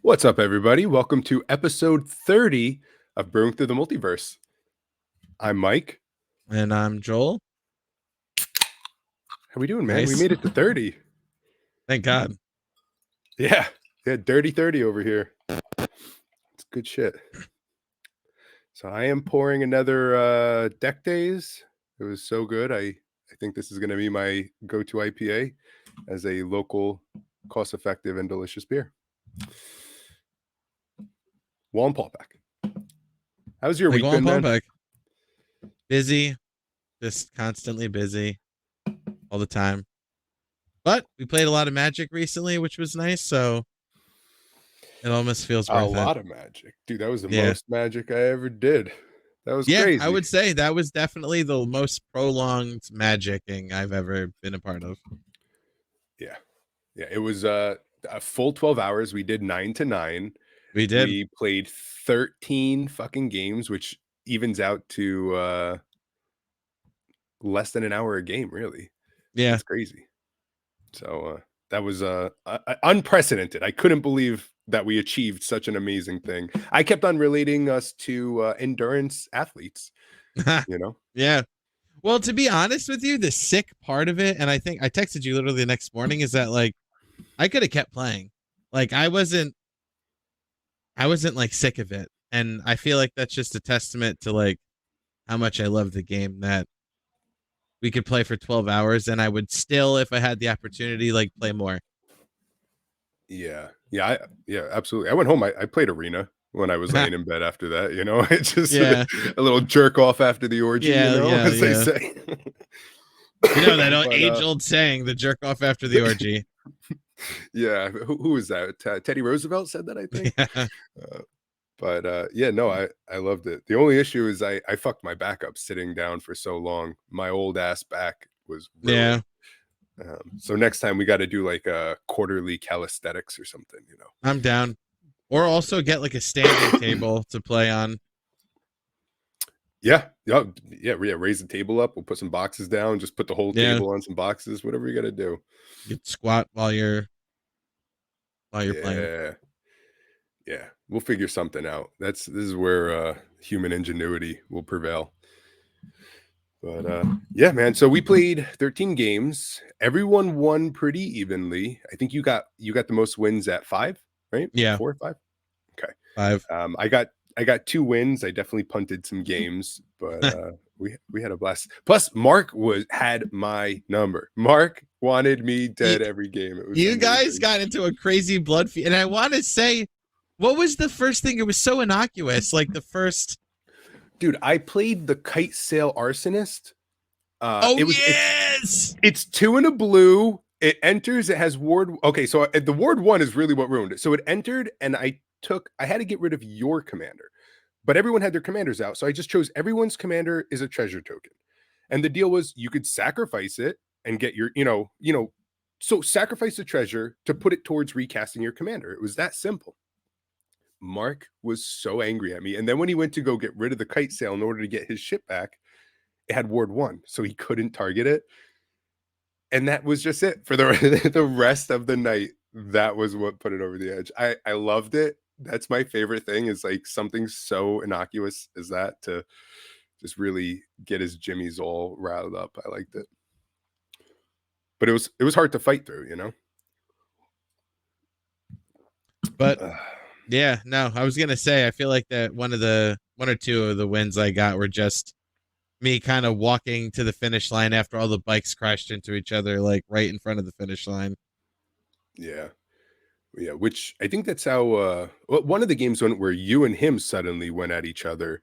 What's up, everybody? Welcome to episode 30 of Brewing Through the Multiverse. I'm Mike. And I'm Joel. How we doing, man? We Nice. made it to 30. Thank God. Yeah, dirty 30 over here. It's good shit. So I am pouring another Deck Days. It was so good. I think this is going to be my go-to IPA as a local, cost-effective, and delicious beer. Wallen Paulback. How's your week been, man? Paulback. Busy. Just constantly busy. All the time. But we played a lot of Magic recently, which was nice, so it almost feels worth it. A lot of Magic. Dude, that was the most Magic I ever did. That was crazy. I would say that was definitely the most prolonged Magicking I've ever been a part of. Yeah. It was a full 12 hours. We did 9 to 9. We did. We played 13 fucking games, which evens out to less than an hour a game, really. Yeah. It's crazy. So that was unprecedented. I couldn't believe that we achieved such an amazing thing. I kept on relating us to endurance athletes, you know? Yeah. Well, to be honest with you, the sick part of it, and I think I texted you literally the next morning, is that like I could have kept playing. Like I wasn't like sick of it. And I feel like that's just a testament to like how much I love the game, that we could play for 12 hours and I would still, if I had the opportunity, like play more. Yeah, absolutely. I went home. I played Arena when I was laying in bed after that, you know. It's just a little jerk off after the orgy, as they say. You know that age-old saying, the jerk off after the orgy. Yeah, who was that? Teddy Roosevelt said that, I think. I loved it. The only issue is I fucked my back up sitting down for so long. My old ass back was ruined. So next time we got to do like a quarterly calisthenics or something, you know. I'm down. Or also get like a standing table to play on. Yeah. Raise the table up. We'll put some boxes down. Just put the whole table on some boxes. Whatever you got to do. You could squat while you're playing. Yeah, we'll figure something out. This is where human ingenuity will prevail. But yeah, man. So we played 13 games. Everyone won pretty evenly. I think you got the most wins at 5, right? Yeah, 4 or 5. Okay, 5. I got 2 wins. I definitely punted some games, but we had a blast. Plus, Mark had my number. Mark wanted me dead every game. It was you guys got into a crazy blood feud, and I want to say, what was the first thing? It was so innocuous. Like the first. Dude, I played the Kite Sail Arsonist. It's 2 in a blue. It enters. It has ward. Okay, so the ward 1 is really what ruined it. So it entered, and I had to get rid of your commander, but everyone had their commanders out. So I just chose everyone's commander is a treasure token, and the deal was you could sacrifice it and get your, so sacrifice the treasure to put it towards recasting your commander. It was that simple. Mark was so angry at me. And then when he went to go get rid of the Kite Sail in order to get his ship back, it had ward 1, so he couldn't target it. And that was just it for the rest of the night. That was what put it over the edge. I loved it. That's my favorite thing, is like something so innocuous as that to just really get his jimmies all riled up. I liked it. But it was hard to fight through, you know? But yeah, no, I was gonna say, I feel like that one or two of the wins I got were just me kind of walking to the finish line after all the bikes crashed into each other, like right in front of the finish line. Yeah, which I think that's how one of the games went where you and him suddenly went at each other,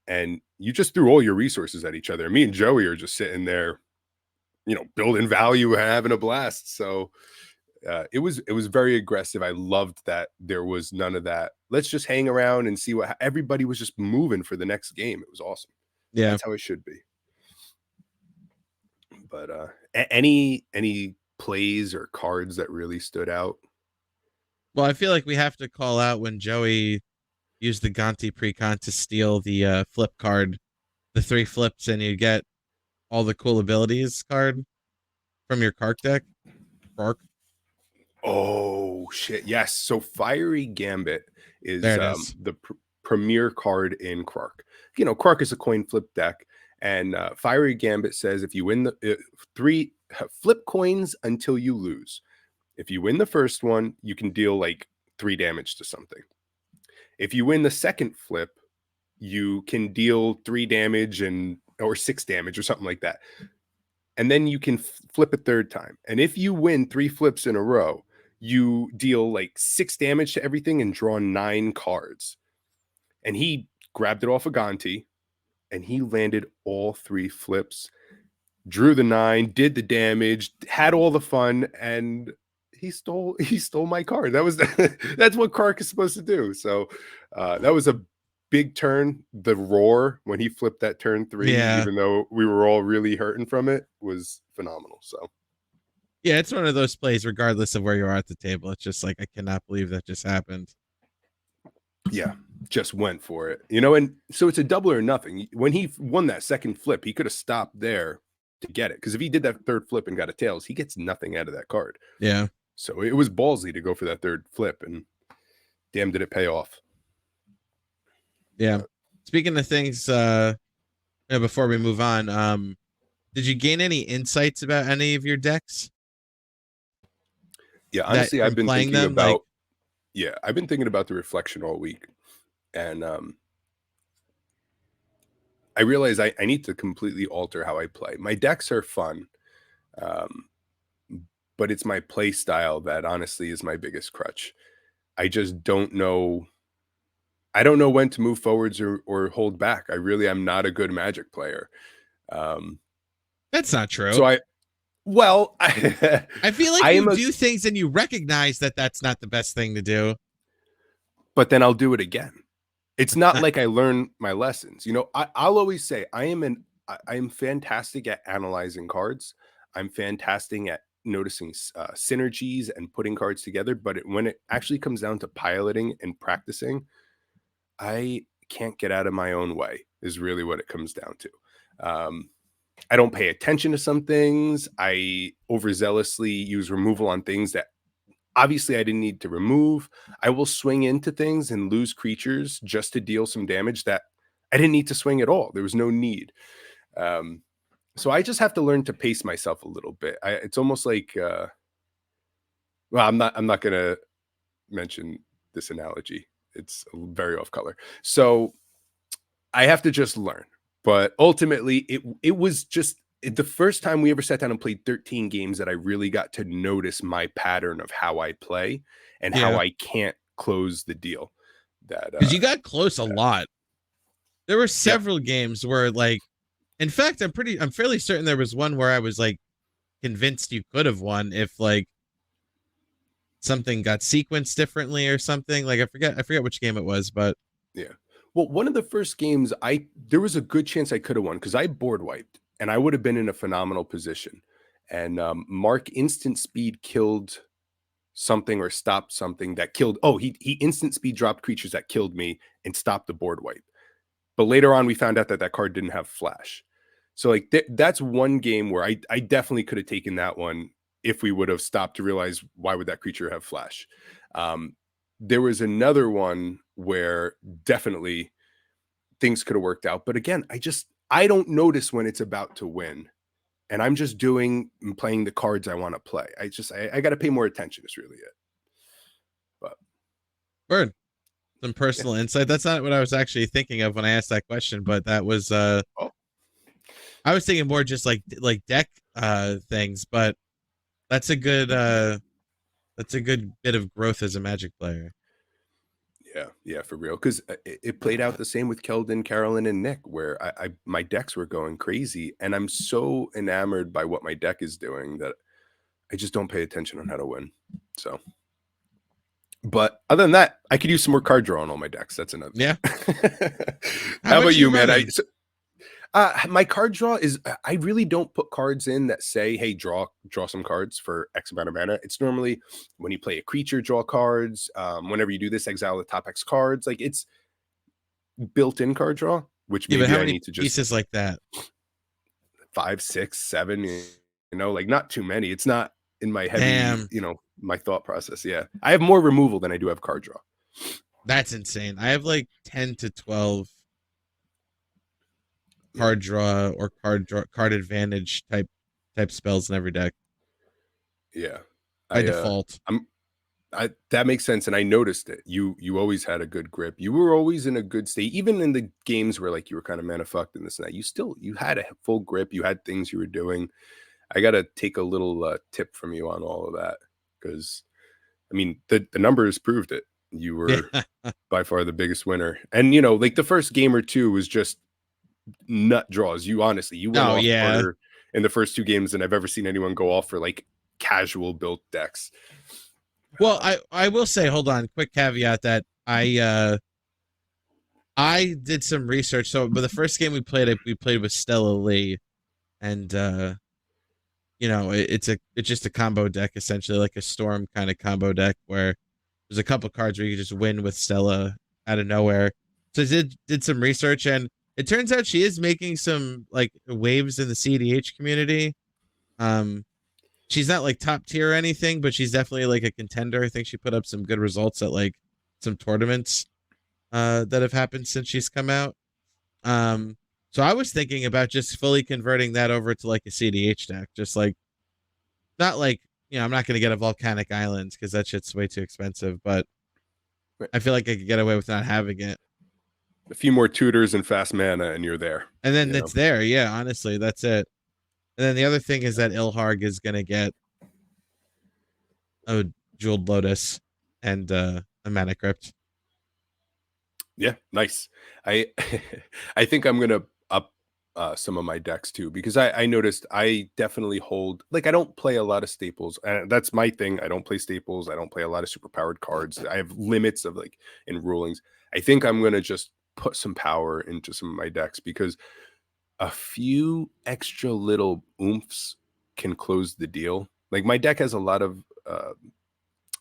and you just threw all your resources at each other. Me and Joey are just sitting there, building value, having a blast. So it was very aggressive. I loved that there was none of that. Let's just hang around and see what everybody was just moving for the next game. It was awesome. Yeah, that's how it should be. But any plays or cards that really stood out? Well, I feel like we have to call out when Joey used the Gonti Precon to steal the flip card, the 3 flips, and you get all the cool abilities card from your Kark deck. Kark. Oh shit! Yes. So Fiery Gambit There is it is. the premier card in Krark. You know, Krark is a coin flip deck, and Fiery Gambit says if you win the three flip coins until you lose. If you win the first one, you can deal like 3 damage to something. If you win the second flip, you can deal 3 damage or 6 damage or something like that. And then you can flip a third time. And if you win 3 flips in a row, you deal like 6 damage to everything and draw 9 cards. And he grabbed it off of Gonti and he landed all 3 flips, drew the 9, did the damage, had all the fun, and he stole my card. That was that's what Kark is supposed to do. So that was a big turn. The roar when he flipped that turn 3, Yeah. even though we were all really hurting from it, was phenomenal. So Yeah, it's one of those plays, regardless of where you are at the table. It's just like, I cannot believe that just happened. yeah, just went for it, you know. And so it's a double or nothing. When he won that second flip, he could have stopped there to get it, because if he did that third flip and got a tails, he gets nothing out of that card. Yeah. So it was ballsy to go for that third flip, and damn, did it pay off. Yeah. Speaking of things, before we move on, did you gain any insights about any of your decks? Yeah, honestly, I've from been playing thinking them, about like, yeah, I've been thinking about the reflection all week, and I realize I need to completely alter how I play. My decks are fun, um, but it's my play style that honestly is my biggest crutch. I just don't know. I don't know when to move forwards or hold back. I really am not a good Magic player. Um, that's not true. so I I feel like I you am do things and you recognize that that's not the best thing to do. but then I'll do it again. It's not like I learn my lessons. You know, I'll always say I am fantastic at analyzing cards. I'm fantastic at noticing synergies and putting cards together. But when it actually comes down to piloting and practicing, I can't get out of my own way. Is really what it comes down to. I don't pay attention to some things. I overzealously use removal on things that obviously I didn't need to remove. I will swing into things and lose creatures just to deal some damage that I didn't need to swing at all. There was no need. So I just have to learn to pace myself a little bit. It's almost like, well, I'm not going to mention this analogy. It's very off color. So I have to just learn. But ultimately, it was just the first time we ever sat down and played 13 games that I really got to notice my pattern of how I play and how I can't close the deal. That because you got close a lot. There were several games where, like, in fact, I'm fairly certain there was one where I was like convinced you could have won if like something got sequenced differently or something. Like I forget which game it was, but yeah. Well, one of the first games there was a good chance I could have won because I board wiped and I would have been in a phenomenal position. And Mark instant speed killed something or stopped something that killed. Oh, he instant speed dropped creatures that killed me and stopped the board wipe. But later on, we found out that card didn't have flash. So like that's one game where I definitely could have taken that one if we would have stopped to realize why would that creature have flash. There was another one where definitely things could have worked out. But again, I don't notice when it's about to win. And I'm just doing and playing the cards I want to play. I got to pay more attention is really it. But word. Some personal insight. That's not what I was actually thinking of when I asked that question, but that was I was thinking more just like deck things, but that's a good bit of growth as a Magic player. Yeah, for real. Because it played out the same with Keldon, Carolyn, and Nick, where my decks were going crazy, and I'm so enamored by what my deck is doing that I just don't pay attention on how to win. So, but other than that, I could use some more card draw on all my decks. That's another. Yeah. How about you, man? My card draw is I really don't put cards in that say, hey, draw some cards for X amount of mana. It's normally when you play a creature, draw cards. Whenever you do this, exile the top X cards. Like it's built-in card draw, which maybe I need to just pieces like that. 5, 6, 7, like not too many. It's not in my heavy, my thought process. Yeah, I have more removal than I do have card draw. That's insane. I have like 10 to 12 Yeah, card draw or card advantage type spells in every deck yeah. by I default. I that makes sense, and I noticed it. You always had a good grip. You were always in a good state, even in the games where like you were kind of mana fucked and this and that. You had a full grip. You had things you were doing. I gotta take a little tip from you on all of that because I mean the numbers proved it. You were Yeah. by far the biggest winner, and like the first game or two was just nut draws. You went Oh off yeah. harder in the first two games than I've ever seen anyone go off for like casual built decks. Well, I will say, hold on, quick caveat that I did some research. So, but the first game we played with Stella Lee, and it's just a combo deck essentially, like a Storm kind of combo deck where there's a couple cards where you can just win with Stella out of nowhere. So I did some research, and it turns out she is making some like waves in the CDH community. She's not like top tier or anything, but she's definitely like a contender. I think she put up some good results at like some tournaments that have happened since she's come out. So I was thinking about just fully converting that over to like a CDH deck, just like not like I'm not gonna get a Volcanic Islands because that shit's way too expensive, but Right. I feel like I could get away with not having it. A few more tutors and fast mana, and you're there. And then you know? it's there, yeah, honestly, that's it. And then the other thing is that Ilharg is gonna get a Jeweled Lotus and a Mana Crypt. Yeah, nice. I I think I'm gonna up some of my decks too because I noticed I definitely hold like I don't play a lot of staples. And that's my thing. I don't play staples. I don't play a lot of super powered cards. I have limits of like in rulings. I think I'm gonna just put some power into some of my decks because a few extra little oomphs can close the deal. Like my deck has a lot of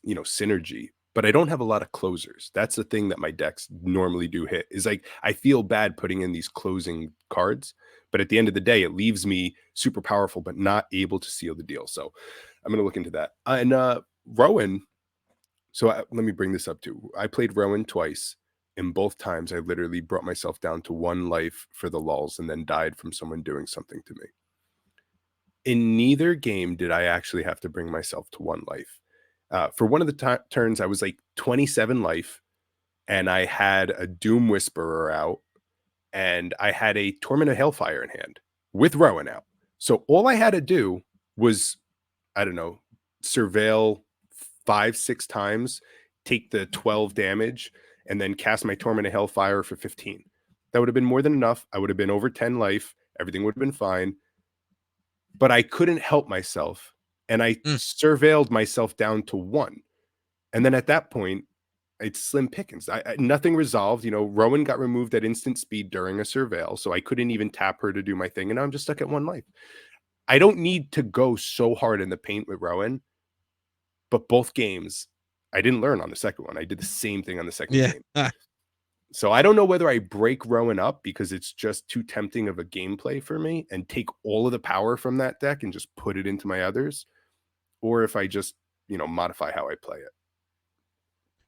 synergy, but I don't have a lot of closers. That's the thing that my decks normally do hit. Is like I feel bad putting in these closing cards, but at the end of the day, it leaves me super powerful, but not able to seal the deal. So I'm gonna look into that. And Rowan. So let me bring this up too. I played Rowan twice. In both times, I literally brought myself down to one life for the lulls and then died from someone doing something to me. In neither game did I actually have to bring myself to one life. For one of the turns, I was like 27 life, and I had a Doom Whisperer out, and I had a Torment of Hailfire in hand with Rowan out. So all I had to do was, I don't know, surveil 5-6 times, take the 12 damage, and then cast my Torment of Hellfire for 15. That would have been more than enough. I would have been over 10 life. Everything would have been fine. But I couldn't help myself. And I surveilled myself down to 1. And then at that point, it's slim pickings. Nothing resolved. Rowan got removed at instant speed during a surveil. So I couldn't even tap her to do my thing. And now I'm just stuck at 1 life. I don't need to go so hard in the paint with Rowan. But both games, I didn't learn on the second one. I did the same thing on the second game. So I don't know whether I break Rowan up because it's just too tempting of a gameplay for me and take all of the power from that deck and just put it into my others, or if I just, modify how I play it.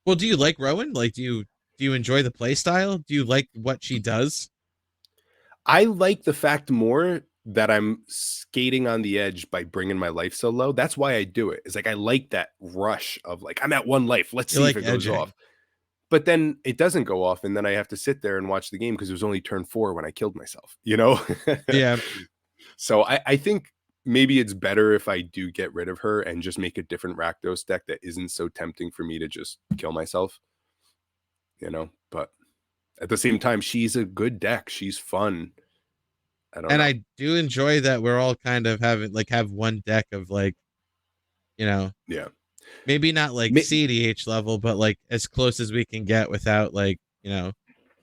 Well, do you like Rowan? Like, do you enjoy the play style? Do you like what she does? I like the fact more that I'm skating on the edge by bringing my life so low. That's why I do it. It's like I like that rush of like I'm at 1 life. Let's see if it goes off. But then it doesn't go off, and then I have to sit there and watch the game because it was only turn 4 when I killed myself. Yeah. So I think maybe it's better if I do get rid of her and just make a different Rakdos deck that isn't so tempting for me to just kill myself. But at the same time, she's a good deck. She's fun. I do enjoy that we're all kind of have one deck of like, yeah, maybe not like CDH level, but like as close as we can get without like,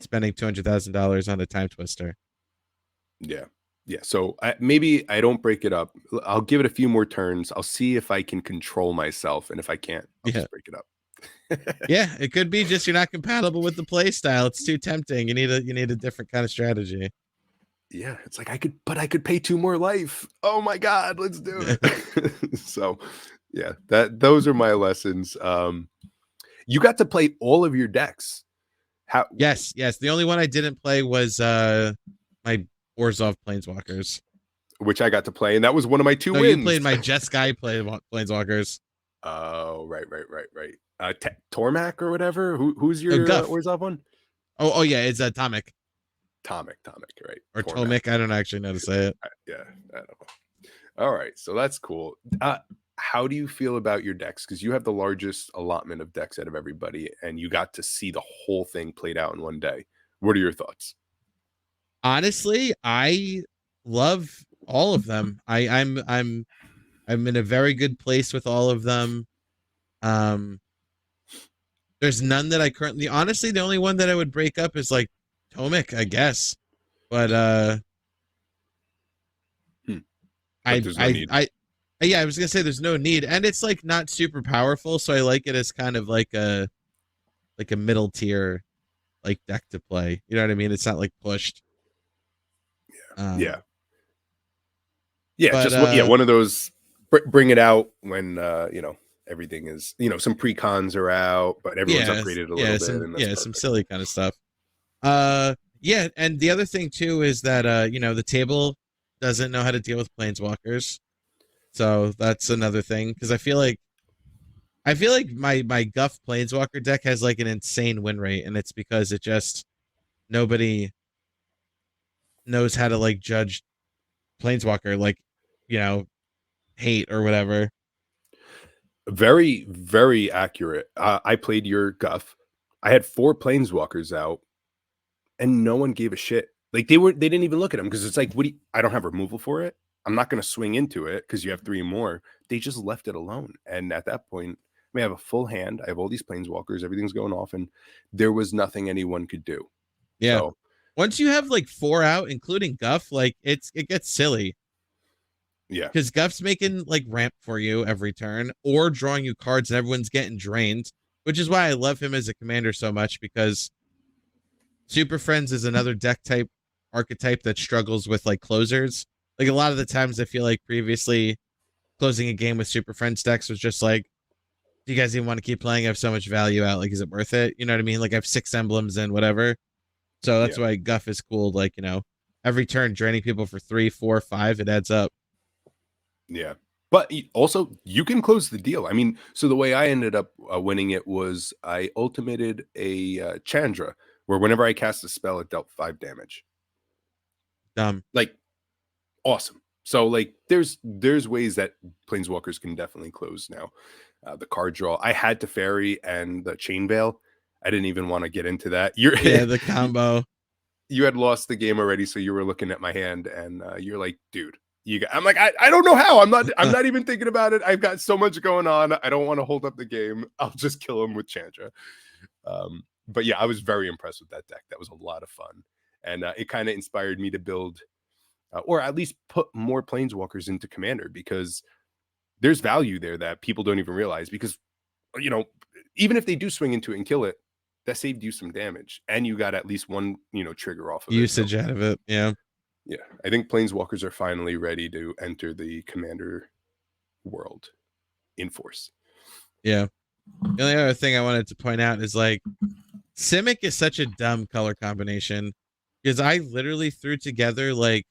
spending $200,000 on a Time Twister. Yeah. So maybe I don't break it up. I'll give it a few more turns. I'll see if I can control myself, and if I can't, I'll just break it up. Yeah, it could be just you're not compatible with the play style. It's too tempting. You need a different kind of strategy. Yeah, it's like I could pay 2 more life. Oh my god, let's do it. So Yeah, those are my lessons. You got to play all of your decks. How Yes, yes. The only one I didn't play was my Orzhov Planeswalkers. which I got to play, and that was one of my 2 No, you wins. played my Jeskai Planeswalkers. Oh, right. Tormac or whatever. Who's No, your Guff. Orzhov one? Oh yeah, it's Atomic Tomic, right? or Tormac. Tomic. I don't actually know to say it. Yeah, I don't know. All right, so that's cool. How do you feel about your decks? Because you have the largest allotment of decks out of everybody, and you got to see the whole thing played out in one day. What are your thoughts? Honestly, I love all of them. I'm in a very good place with all of them. Um, there's none that I currently. Honestly, the only one that I would break up is like Tomic, I guess. But But there's no need. yeah, I was gonna say there's no need, and it's like not super powerful, so I like it as kind of like a middle tier like deck to play. You know what I mean? It's not like pushed. Yeah, But just one of those. Bring it out when everything is some pre-cons are out, but everyone's upgraded a little bit. Some and that's some perfect. silly kind of stuff. Yeah, and the other thing too is that the table doesn't know how to deal with planeswalkers. So that's another thing because I feel like my Guff Planeswalker deck has like an insane win rate, and it's because it just nobody knows how to like judge Planeswalker like hate or whatever. Very, very accurate. I played your Guff. I had 4 planeswalkers out, and no one gave a shit. Like they didn't even look at them because it's like, I don't have removal for it. I'm not going to swing into it because you have 3 more. They just left it alone. And at that point, I have a full hand. I have all these planeswalkers. Everything's going off, and there was nothing anyone could do. Yeah. So, once you have like 4 out, including Guff, like it gets silly. yeah. Because Guff's making like ramp for you every turn or drawing you cards and everyone's getting drained, which is why I love him as a commander so much because Super Friends is another deck type archetype that struggles with like closers. Like a lot of the times I feel like previously closing a game with Super Friends decks was just like, do you guys even want to keep playing? I have so much value out. Like, is it worth it? You know what I mean? Like I have 6 emblems and whatever. So that's why Guff is cool. Like, every turn draining people for 3, 4, 5, it adds up. Yeah. But also, you can close the deal. I mean, so the way I ended up winning it was I ultimated a Chandra, where whenever I cast a spell, it dealt 5 damage. Dumb. Like, awesome. So, like, there's ways that planeswalkers can definitely close now. The card draw. I had Teferi and the Chain Veil. I didn't even want to get into that. The combo. You had lost the game already, so you were looking at my hand, and you're like, dude. I'm like, I don't know how. I'm not even thinking about it. I've got so much going on. I don't want to hold up the game. I'll just kill him with Chandra. But yeah, I was very impressed with that deck. That was a lot of fun. And it kind of inspired me to build or at least put more planeswalkers into Commander because there's value there that people don't even realize because, even if they do swing into it and kill it, that saved you some damage. And you got at least one, trigger off of usage out of it. Yeah. Yeah, I think planeswalkers are finally ready to enter the Commander world in force. Yeah. The only other thing I wanted to point out is like Simic is such a dumb color combination because I literally threw together like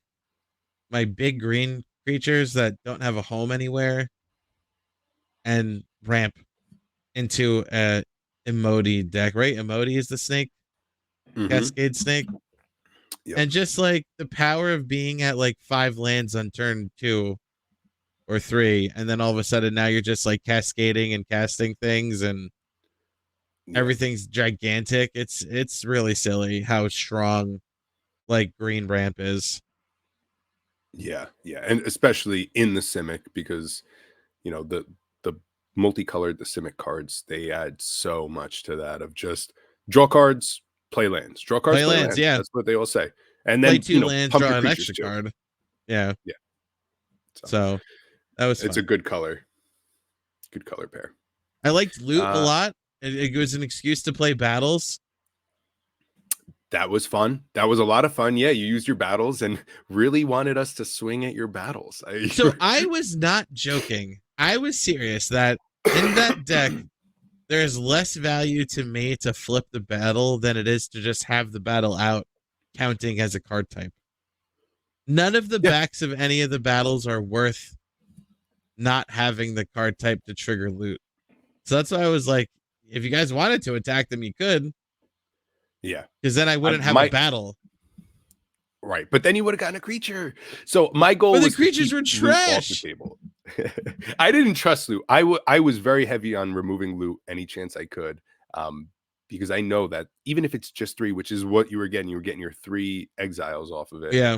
my big green creatures that don't have a home anywhere and ramp into a Emoti deck, right? Emoti is the snake, Cascade Snake. Yep. And just like the power of being at like 5 lands on turn 2 or 3, and then all of a sudden now you're just like cascading and casting things and everything's gigantic. It's really silly how strong like green ramp is. Yeah, and especially in the Simic because the multicolored the Simic cards, they add so much to that of just draw cards, play lands, draw cards, play lands. Yeah, that's what they all say. And then play 2 lands, draw an extra card. Yeah. So that was fun. It's a good color pair. I liked loot a lot. It was an excuse to play battles. That was fun. That was a lot of fun. Yeah, you used your battles and really wanted us to swing at your battles. So I was not joking I was serious that in that deck, there's less value to me to flip the battle than it is to just have the battle out counting as a card type. None of the Yeah. backs of any of the battles are worth not having the card type to trigger loot. So that's why I was like, if you guys wanted to attack them, you could, Yeah. because then I wouldn't have a battle. Right, but then you would have gotten a creature. So my goal But the was creatures to were keep loot off trash. the table. I didn't trust loot. I was very heavy on removing loot any chance I could, because I know that even if it's just 3, which is what you were getting your 3 exiles off of it. Yeah,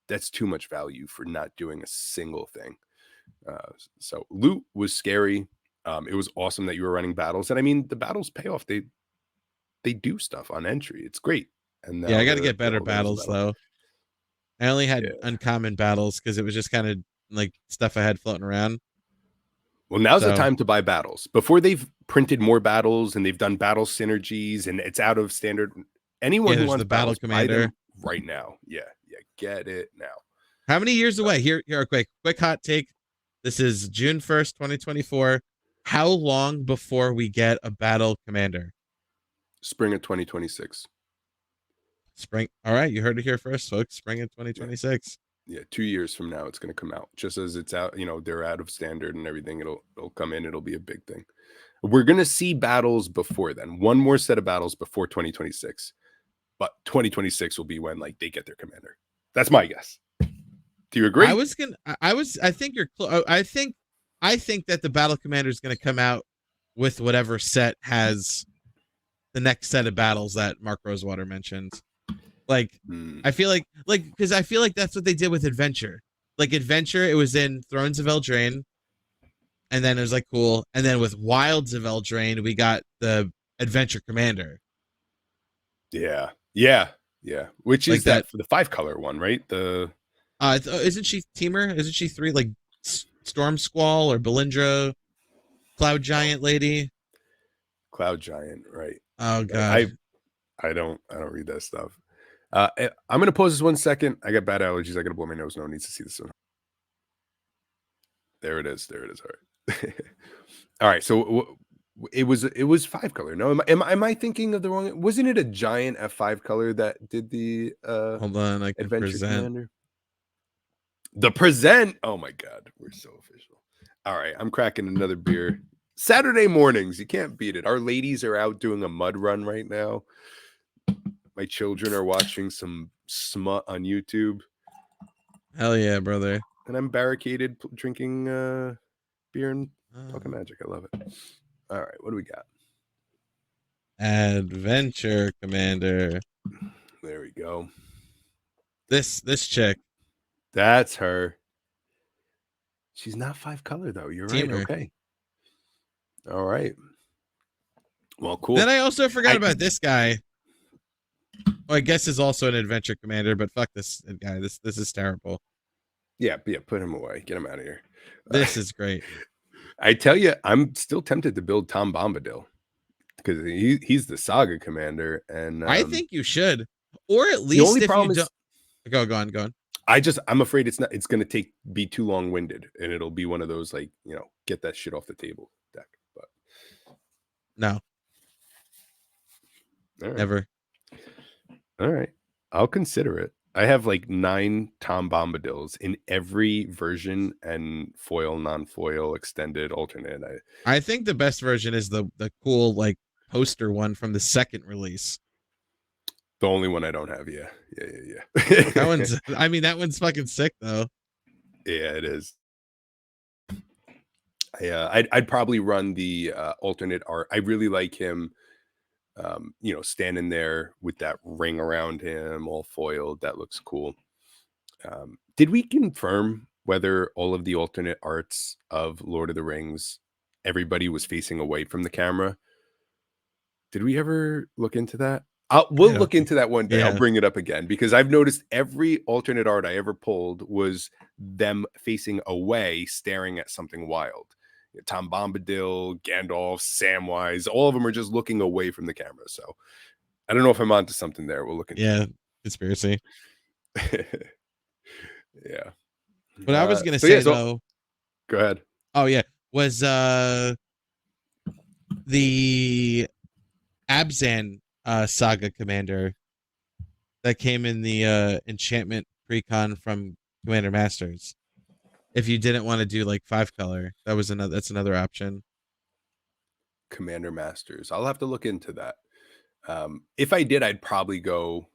That's too much value for not doing a single thing. So loot was scary. It was awesome that you were running battles, and I mean the battles pay off. They do stuff on entry. It's great. And yeah, I got to the get better Elder Wars battles though. I only had uncommon battles because it was just kind of like stuff I had floating around. Well, now's the time to buy battles before they've printed more battles and they've done battle synergies and it's out of standard. Anyone who wants the battle battles, commander buy them right now. Yeah, get it now. How many years away? Here are quick hot take. This is June 1st, 2024. How long before we get a battle commander? Spring of 2026. Spring. All right, you heard it here first, folks. Spring of 2026. Yeah, 2 years from now it's going to come out. Just as it's out, they're out of standard and everything. It'll come in. It'll be a big thing. We're going to see battles before then. One more set of battles before 2026. But 2026 will be when they get their commander. That's my guess. Do you agree? I think you're close. I think that the battle commander is going to come out with whatever set has the next set of battles that Mark Rosewater mentioned. I feel like because I feel like that's what they did with Adventure. Adventure, it was in Thrones of Eldraine, and then it was cool. And then with Wilds of Eldraine, we got the Adventure Commander. Yeah. Which is that for the 5-color one, right? Isn't she Teamer? Isn't she 3 Storm Squall or Belindra, Cloud Giant lady? Cloud Giant, right? Oh god, I don't read that stuff. I'm gonna pause this 1 second. I got bad allergies. I gotta blow my nose. No one needs to see this one. There it is. All right. All right. So it was 5-color. No, am I thinking of the wrong? Wasn't it a giant F5 color that did the hold on, I can Adventure present. Commander? The present. Oh my god, we're so official. All right, I'm cracking another beer. Saturday mornings, you can't beat it. Our ladies are out doing a mud run right now. My children are watching some smut on YouTube. Hell yeah, brother. And I'm barricaded drinking beer and talking Magic. I love it. All right, what do we got? Adventure Commander. There we go. This chick. That's her. She's not 5-color though. You're Teamer. Right. Okay. All right. Well, cool. Then I also forgot about this guy. Oh, I guess is also an Adventure Commander, but fuck this guy. This is terrible. Yeah, put him away. Get him out of here. This is great. I tell you, I'm still tempted to build Tom Bombadil because he's the Saga commander, and I think you should, or at least the only problem is go on. I'm afraid it's going to be too long-winded, and it'll be one of those get that shit off the table deck. But no, never. All right, I'll consider it. I have 9 Tom Bombadils in every version and foil, non-foil, extended, alternate. I think the best version is the cool poster one from the second release. The only one I don't have, yeah. That one's. I mean, that one's fucking sick though. Yeah, it is. I'd probably run the alternate art. I really like him. Standing there with that ring around him, all foiled. That looks cool. Did we confirm whether all of the alternate arts of Lord of the Rings, everybody was facing away from the camera? Did we ever look into that? We'll look into that one day. Yeah. I'll bring it up again because I've noticed every alternate art I ever pulled was them facing away, staring at something wild. Tom Bombadil, Gandalf, Samwise, all of them are just looking away from the camera. So I don't know if I'm onto something there. We'll look into it. Conspiracy. Yeah. What I was going to say, though. Go ahead. Oh yeah, was the Abzan saga commander that came in the enchantment precon from Commander Masters. If you didn't want to do like 5 color, that's another option. Commander Masters. I'll have to look into that. If I did, I'd probably go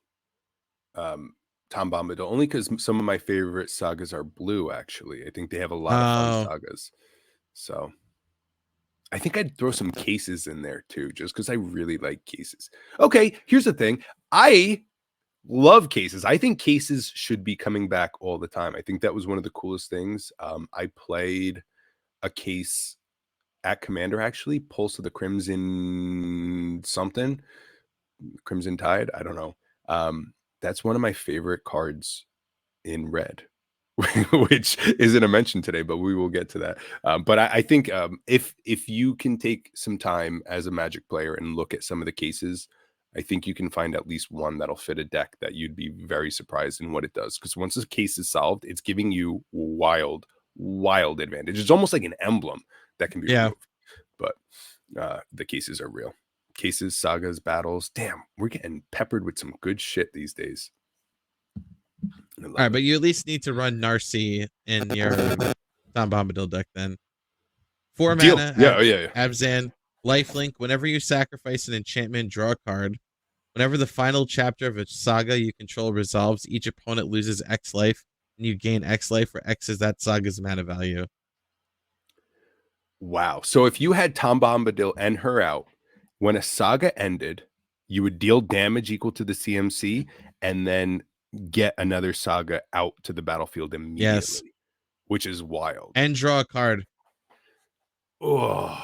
um, Tom Bombadil, only because some of my favorite sagas are blue. Actually, I think they have a lot of fun Oh, sagas. So I think I'd throw some cases in there too, just because I really like cases. Okay, here's the thing. I love cases. I think cases should be coming back all the time. I think that was one of the coolest things. I played a case at Commander, actually, Pulse of the Crimson something, Crimson Tide. I don't know. That's one of my favorite cards in red, which isn't a mention today, but we will get to that. But I think if you can take some time as a Magic player and look at some of the cases, I think you can find at least one that'll fit a deck that you'd be very surprised in what it does. Because once the case is solved, it's giving you wild advantage. It's almost like an emblem that can be yeah. removed. But the cases are real. Cases, sagas, battles. Damn, we're getting peppered with some good shit these days. I All love right, but it. you at least need to run Narcy in your Tom Bombadil deck then. 4 Deal. mana, Yeah, yeah, yeah. Abzan, lifelink. Whenever you sacrifice an enchantment, draw a card. Whenever the final chapter of a saga you control resolves, each opponent loses X life, and you gain X life, where X is that saga's mana value. Wow. So if you had Tom Bombadil and her out, when a saga ended, you would deal damage equal to the CMC and then get another saga out to the battlefield Yes, immediately, which is wild. and draw a card. Oh,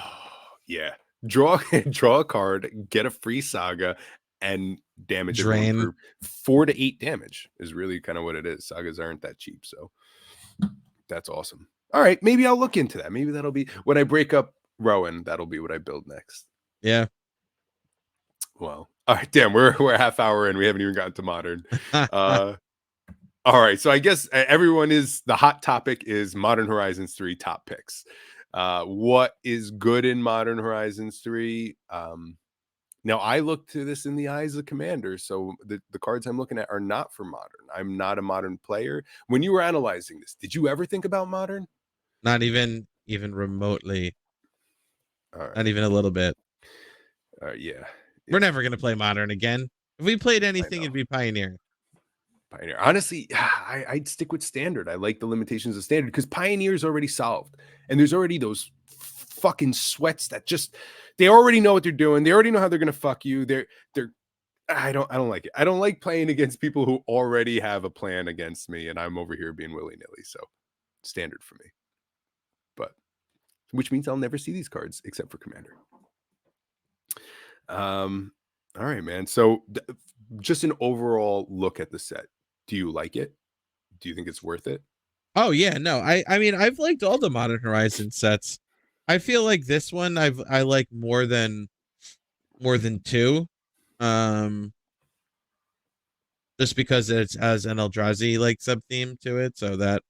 yeah. Draw draw a card, get a free saga, and damage everyone Drain. for 4 to 8 damage is really kind of what it is. Sagas aren't that cheap, so that's awesome. All right, maybe I'll look into that. Maybe that'll be when I break up Rowan, that'll be what I build next. Yeah. Well, all right, damn, we're a half hour in. We haven't even gotten to modern. Uh all right, so I guess everyone is the hot topic is Modern Horizons 3 top picks. What is good in Modern Horizons 3? Now I look to this in the eyes of Commander, so the cards I'm looking at are not for modern. I'm not a modern player. When you were analyzing this, did you ever think about modern? Not even remotely. All right, Not even a little bit. yeah, We're yeah, never gonna play modern again. If we played I anything, know. it'd be Pioneer. Pioneer. Honestly, I'd stick with standard. I like the limitations of standard because Pioneer is already solved, and there's already those fucking sweats that just they already know what they're doing. They already know how they're gonna fuck you. They're I don't like it. I don't like playing against people who already have a plan against me, and I'm over here being willy nilly. So standard for me, but which means I'll never see these cards except for Commander. Um, all right, man. So just an overall look at the set. Do you like it? Do you think it's worth it? Oh yeah, no. I mean I've liked all the Modern Horizon sets. I feel like this one I like more than two. Um just because it has an Eldrazi like sub theme to it, so that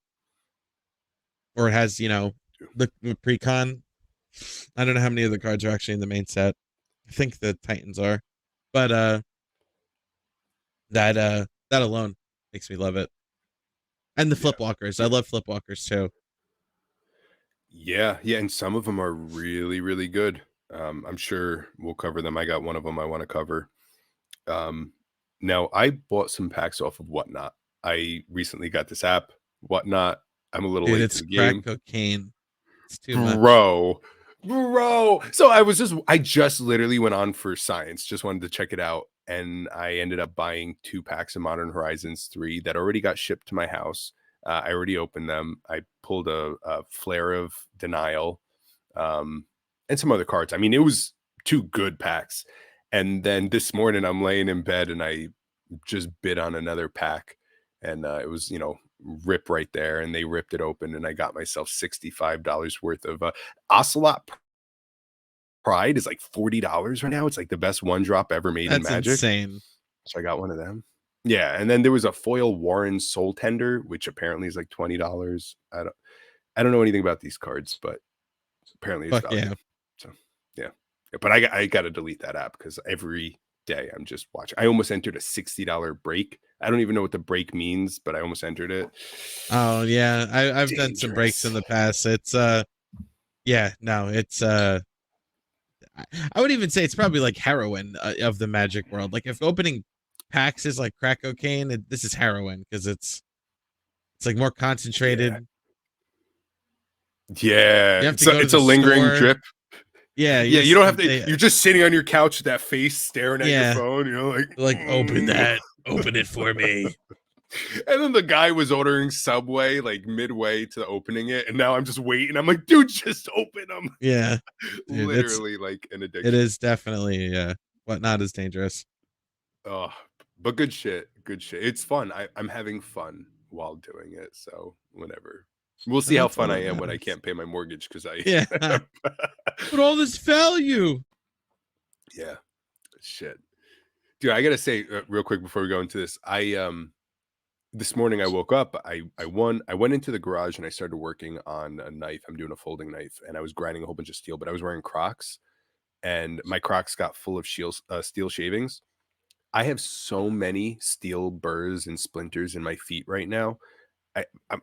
or it has, the precon. I don't know how many of the cards are actually in the main set. I think the Titans are. But that alone makes me love it. And the Yeah. flipwalkers. I love flipwalkers too. Yeah, yeah, and some of them are really, really good. I'm sure we'll cover them. I got one of them I want to cover. Now I bought some packs off of Whatnot. I recently got this app, Whatnot. I'm a little Dude, late to it's the crack game. cocaine. It's too much. Bro, bro. So I just literally went on for science, just wanted to check it out. And I ended up buying 2 packs of Modern Horizons 3 that already got shipped to my house. I already opened them. I pulled a Flare of Denial, and some other cards. I mean, it was 2 good packs. And then this morning I'm laying in bed and I just bid on another pack. And it was, rip right there. And they ripped it open and I got myself $65 worth of Ocelot Pride is like $40 right now. It's like the best one drop ever made in That's Magic. insane. So I got one of them. Yeah, and then there was a foil Warren Soul Tender, which apparently is like $20. I don't know anything about these cards, but Apparently, it's Fuck value. yeah. So yeah, but I got to delete that app because every day I'm just watching. I almost entered a $60 break. I don't even know what the break means, but I almost entered it. Oh yeah, I've done some breaks in Dangerous. the past. It's yeah, no, it's I would even say it's probably like heroin of the Magic world. Like if opening packs is like crack cocaine, this is heroin because it's like more Yeah, concentrated. yeah. You have to go to It's the a lingering store. drip. Yeah, Yeah, you don't have to. they You're just sitting on your couch with that face staring at your yeah, phone. You know, like. like open that, open it for me. And then the guy was ordering Subway like midway to opening it, and now I'm just waiting. I'm like, dude, just open them. Yeah, dude, Literally like an it addiction. is definitely whatnot is dangerous. Oh, but good shit. Good shit. It's fun. I'm having fun while doing it. So whatever. We'll see And how that's all fun I that am when I matters. can't pay my mortgage because I. Yeah, but all this value. Yeah, shit, dude. I gotta say real quick before we go into this, this morning I woke up. I went into the garage and I started working on a knife. I'm doing a folding knife, and I was grinding a whole bunch of steel. But I was wearing Crocs, and my Crocs got full of steel shavings. I have so many steel burrs and splinters in my feet right now.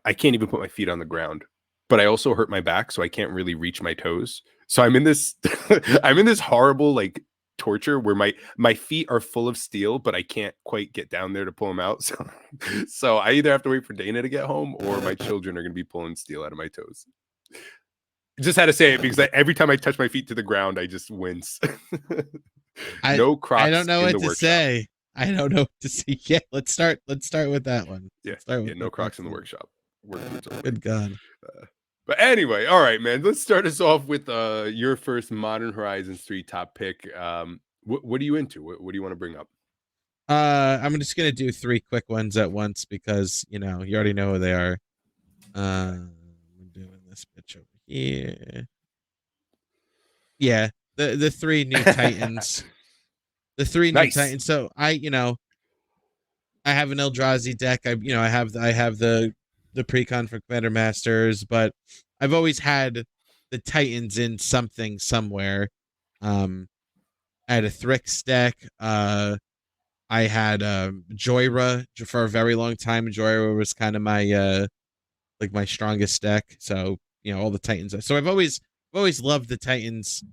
I can't even put my feet on the ground. But I also hurt my back, so I can't really reach my toes. So I'm in this I'm in this horrible like torture where my feet are full of steel, but I can't quite get down there to pull them out. So I either have to wait for Dana to get home or my children are going to be pulling steel out of my toes. Just had to say it because every time I touch my feet to the ground, I just wince. I No I don't Crocs know in what the to workshop. say. I don't know what to say. Yeah, let's start with that one. Yeah, Let's start yeah, with no the Crocs Crocs. in the workshop. Work boots only. Good God. But anyway, all right, man. Let's start us off with your first Modern Horizons 3 top pick. What are you into? What do you want to bring up? I'm just gonna do three quick ones at once because you know you already know who they are. Okay. I'm doing this bitch over here. Yeah, the three new Titans. The three new Nice. Titans. So I have an Eldrazi deck. I have the precon for Commander Masters, but I've always had the Titans in something somewhere. I had a Thrix deck. I had Joyra for a very long time. Joyra was kind of my like my strongest deck. So you know all the Titans. So I've always loved the Titans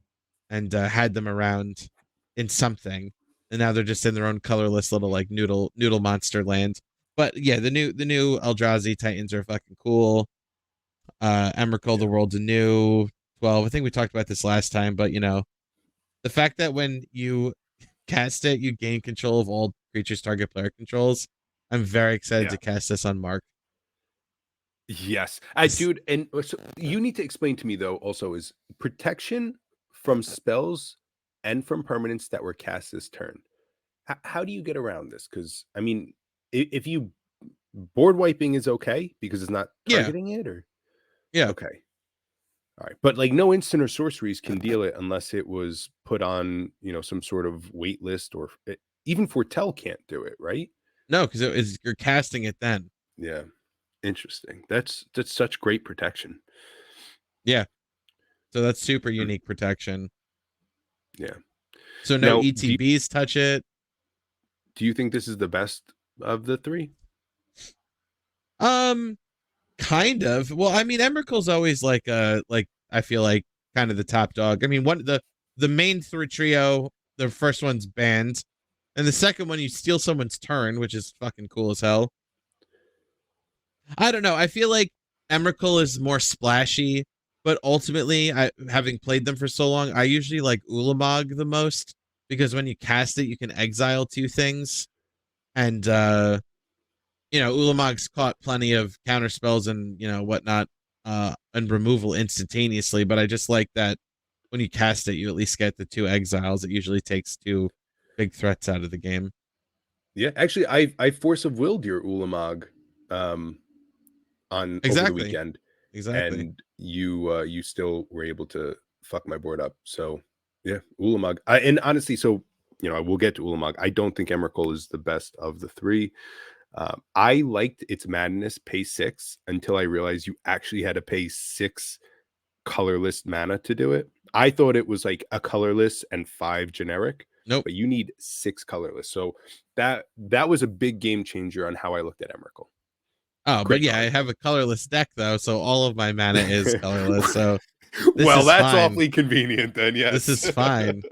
and had them around in something. And now they're just in their own colorless little like noodle monster land. But yeah, the new Eldrazi Titans are fucking cool. Emrakul, Yeah. the world's anew. 12. I think we talked about this last time, but you know, the fact that when you cast it, you gain control of all creatures target player controls. I'm very excited Yeah. to cast this on Mark. Yes. This- Dude, and so you need to explain to me though also is protection from spells and from permanents that were cast this turn. How do you get around this? Because I mean, if you board wiping is okay because it's not yeah, targeting it, or yeah. okay. All right. But like no instant or sorceries can deal it unless it was put on, some sort of wait list or even Fortell can't do it, right? No, because you're casting it then. Yeah. Interesting. That's such great protection. Yeah. So that's super Hmm. unique protection. Yeah. So no Now, ETBs touch it. do you think this is the best of the three? Um, kind of. Well, I mean, Emrakul's always like I feel like kind of the top dog. I mean, the main three trio, the first one's banned, and the second one you steal someone's turn, which is fucking cool as hell. I don't know. I feel like Emrakul is more splashy, but ultimately, I having played them for so long, I usually like Ulamog the most because when you cast it, you can exile two things, and Ulamog's caught plenty of counter spells and whatnot, and removal instantaneously. But I just like that when you cast it, you at least get the two exiles. It usually takes two big threats out of the game. Yeah, actually, I force of willed your Ulamog um, on over the Exactly, weekend, exactly. and you still were able to fuck my board up. So yeah, Ulamog. And honestly, so I will get to Ulamog. I don't think Emrakul is the best of the three. I liked its madness pay 6 until I realized you actually had to pay 6 colorless mana to do it. I thought it was like a colorless and 5 generic, Nope. but you need 6 colorless. So that was a big game changer on how I looked at Emrakul. Oh, but Great yeah, I card. have a colorless deck though, so all of my mana is colorless. So this Well, is that's fine. awfully convenient then. This Yes. is fine.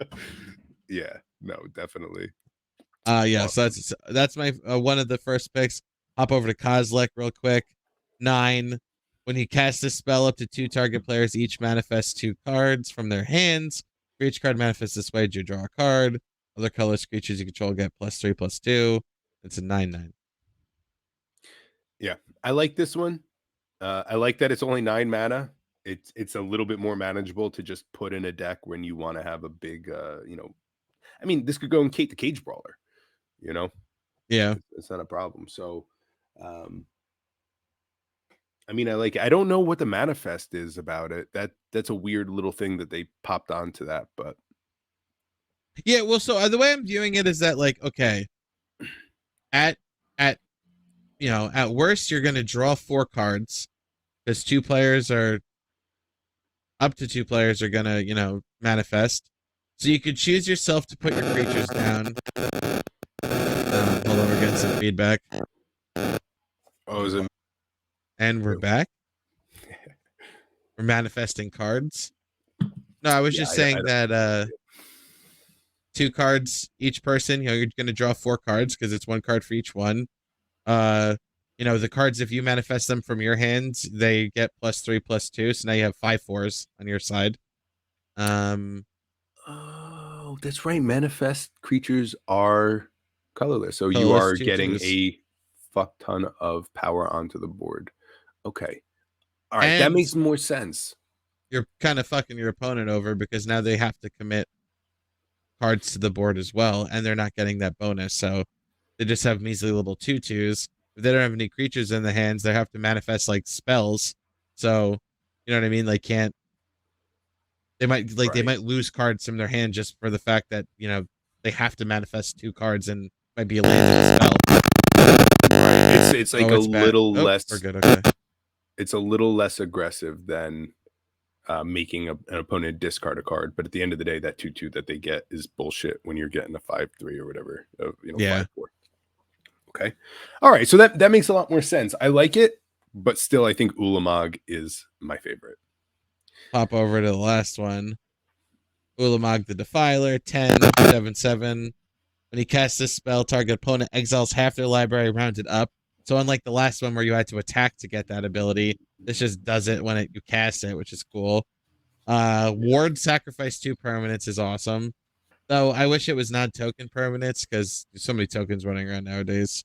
Yeah. No, definitely. Yeah, so that's my one of the first picks. Hop over to Kozilek real quick. 9. When you cast this spell, up to 2 target players each manifest 2 cards from their hands. For each card manifests this way, you draw a card. Other colorless creatures you control get +3/+2. It's a 9/9. Yeah, I like this one. I like that it's only 9 mana. It's a little bit more manageable to just put in a deck when you want to have a big, I mean, this could go in Kate the Cage Brawler. You know, Yeah. it's not a problem. So, um, I mean, I like it. I don't know what the manifest is about it. That's a weird little thing that they popped onto that, but Yeah, well, so the way I'm viewing it is that, like, okay, at at at worst you're gonna draw 4 cards because up to 2 players are gonna manifest. So you could choose yourself to put your creatures down. Hold on, we're getting some feedback, oh, is it? and we're back. We're manifesting cards. No, I was Yeah, just saying I that 2 cards each person. You're gonna draw 4 cards because it's 1 card for each one. The cards, if you manifest them from your hands, they get +3/+2. So now you have 5 4s on your side. Oh, that's right. Manifest creatures are colorless, so you Colorless are getting 2/2s. a fuck ton of power onto the board. Okay, all right, that And makes more sense. you're kind of fucking your opponent over because now they have to commit cards to the board as well, and they're not getting that bonus. So they just have measly little 2/2s. If they don't have any creatures in the hands, they have to manifest like spells. So you know what I mean? Like can't they Right, might lose cards from their hand just for the fact that they have to manifest 2 cards and might be a landed spell. right. It's like Oh, a it's back. little Oh, less. we're good. Okay. It's a little less aggressive than making an opponent discard a card. But at the end of the day, that 2/2 that they get is bullshit when you're getting a 5/3 or whatever. Yeah. 5/4. Okay. All right. So that makes a lot more sense. I like it, but still, I think Ulamog is my favorite. Pop over to the last one. Ulamog the Defiler, 10/7/7. When he casts this spell, target opponent exiles half their library rounded up. So unlike the last one where you had to attack to get that ability, this just does it when you cast it, which is cool. Ward sacrifice 2 permanents is awesome. Though I wish it was non-token permanents because there's so many tokens running around nowadays.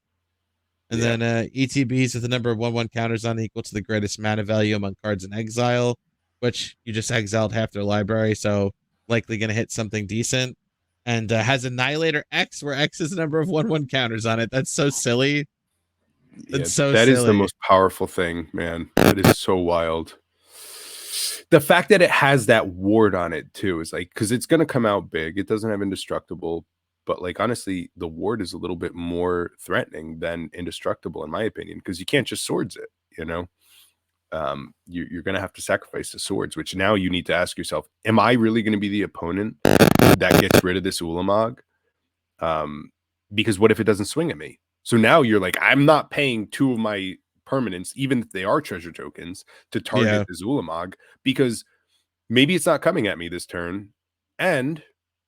And Yeah. then ETBs with the number of 1/1 counters on equal to the greatest mana value among cards in exile, which you just exiled half their library, so likely going to hit something decent. And has Annihilator X, where X is the number of 1/1 counters on it. That's so silly. Yeah, That's so that is the silly. most powerful thing, man. That is so wild. The fact that it has that ward on it too is like because it's gonna come out big. It doesn't have indestructible, but like honestly, the ward is a little bit more threatening than indestructible, in my opinion, because you can't just swords it, you know. You're gonna have to sacrifice the swords, which now you need to ask yourself, am I really gonna be the opponent that gets rid of this Ulamog? Because what if it doesn't swing at me? So now you're like, I'm not paying 2 of my permanents, even if they are treasure tokens, to target Yeah. the Ulamog, because maybe it's not coming at me this turn. And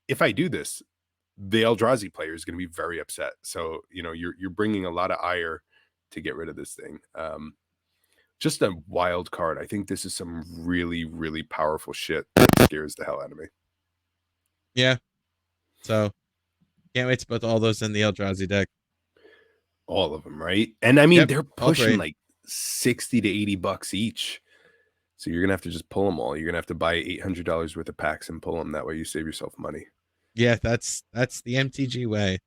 if I do this, the Eldrazi player is going to be very upset. So, you're bringing a lot of ire to get rid of this thing. Just a wild card. I think this is some really, really powerful shit that scares the hell out of me. Yeah. So can't wait to put all those in the Eldrazi deck. All of them, right? And I mean, Yep, they're all pushing 3. like 60 to 80 bucks each. So you're gonna have to just pull them all. You're gonna have to buy $800 worth of packs and pull them. That way you save yourself money. Yeah, that's the MTG way.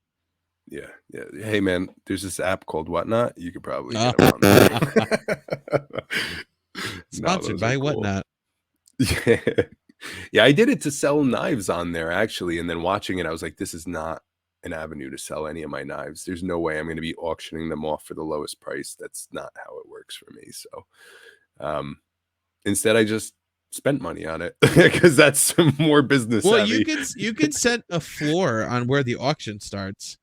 Yeah, yeah. Hey man, there's this app called Whatnot. You could probably Oh. get them on there. Sponsored by Whatnot. Yeah. Yeah, I did it to sell knives on there actually, and then watching it, I was like, this is not an avenue to sell any of my knives. There's no way I'm going to be auctioning them off for the lowest price. That's not how it works for me. So, instead, I just spent money on it because that's more business Well, savvy. you could set a floor on where the auction starts.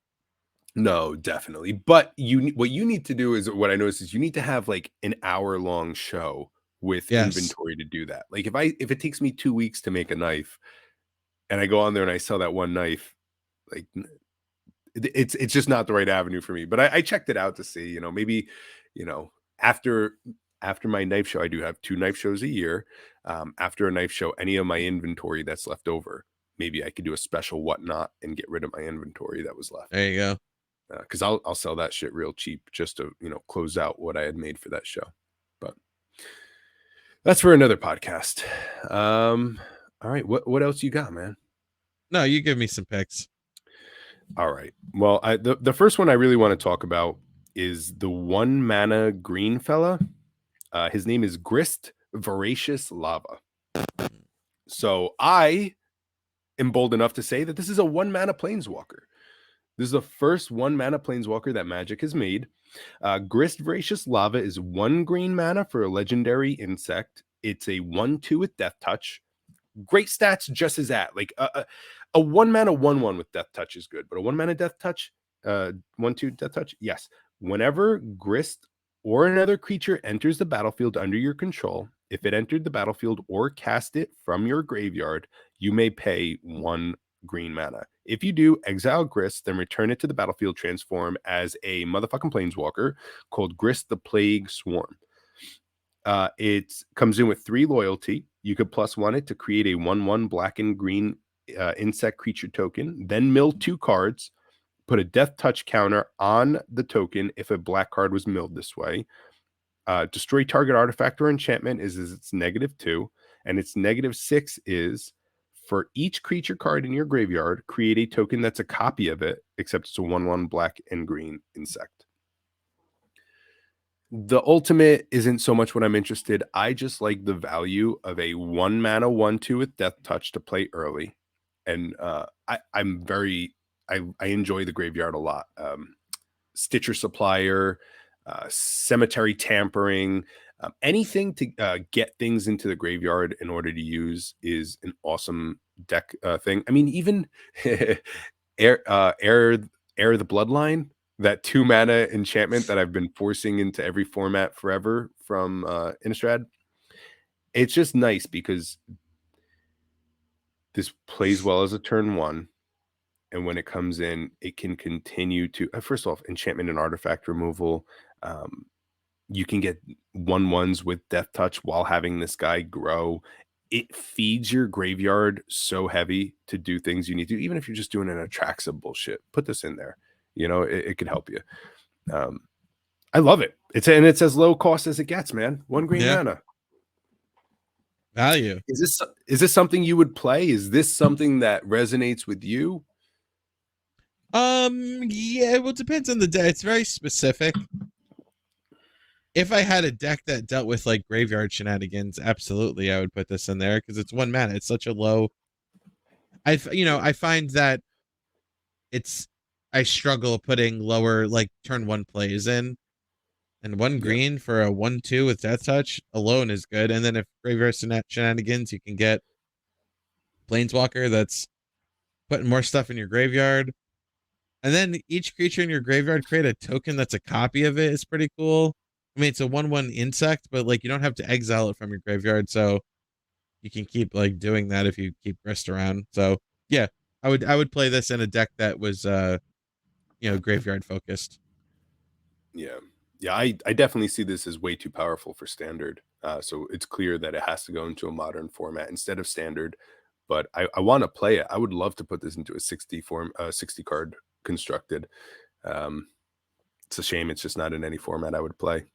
No, definitely. But what you need to do is what I noticed is you need to have like an hour-long show with Yes. inventory to do that. Like if it takes me 2 weeks to make a knife and I go on there and I sell that one knife, like it's just not the right avenue for me. But I checked it out to see, maybe, you know, after my knife show, I do have 2 knife shows a year. After a knife show, any of my inventory that's left over, maybe I could do a special whatnot and get rid of my inventory that was left. There you go. Because I'll sell that shit real cheap just to close out what I had made for that show. But that's for another podcast. All right, what else you got, man? No, you give me some picks. All right. Well, the first one I really want to talk about is the 1 mana green fella. His name is Grist Voracious Lava. So I am bold enough to say that this is a 1 mana planeswalker. This is the first 1 mana planeswalker that Magic has made. Grist Voracious Lava is 1 green mana for a legendary insect. It's a 1/2 with Death Touch. Great stats just as that. Like a 1 mana 1/1 with Death Touch is good, but a 1 mana Death Touch, 1/2 Death Touch, yes. Whenever Grist or another creature enters the battlefield under your control, if it entered the battlefield or cast it from your graveyard, you may pay 1 green mana. If you do, exile Grist, then return it to the battlefield, transform as a motherfucking planeswalker called Grist the Plague Swarm. It comes in with 3 loyalty. You could +1 it to create a 1/1 black and green insect creature token, then mill 2 cards, put a Death Touch counter on the token if a black card was milled this way. Destroy target artifact or enchantment is its -2, and its -6 is for each creature card in your graveyard, create a token that's a copy of it, except it's a 1/1 black and green insect. The ultimate isn't so much what I'm interested. I just like the value of a 1 mana 1/2 with Death Touch to play early. And I enjoy the graveyard a lot. Stitcher Supplier, Cemetery Tampering, anything to get things into the graveyard in order to use is an awesome deck thing. I mean, even Air the Bloodline, that 2 mana enchantment that I've been forcing into every format forever from Innistrad. It's just nice because this plays well as a turn 1. And when it comes in, it can continue to first off, enchantment and artifact removal. You can get 1/1s with Death Touch while having this guy grow. It feeds your graveyard so heavy to do things you need to, even if you're just doing an Atraxa bullshit. Put this in there. It could help you. I love it. It's as low cost as it gets, man. 1 green mana. Value. Is this something you would play? Is this something that resonates with you? Yeah, well, it depends on the deck. It's very specific. If I had a deck that dealt with like graveyard shenanigans, absolutely I would put this in there because it's 1 mana. It's such a low. I find that I struggle putting lower like turn 1 plays in, and 1 green for a 1/2 with Death Touch alone is good. And then if graveyard shenanigans, you can get Planeswalker that's putting more stuff in your graveyard. And then each creature in your graveyard create a token that's a copy of it. It's pretty cool. I mean, it's a 1/1 insect, but like you don't have to exile it from your graveyard, so you can keep like doing that if you keep Grist around. So yeah, I would play this in a deck that was graveyard focused. Yeah. I definitely see this as way too powerful for standard. So it's clear that it has to go into a modern format instead of standard. But I want to play it. I would love to put this into a 60 card constructed. It's a shame it's just not in any format I would play.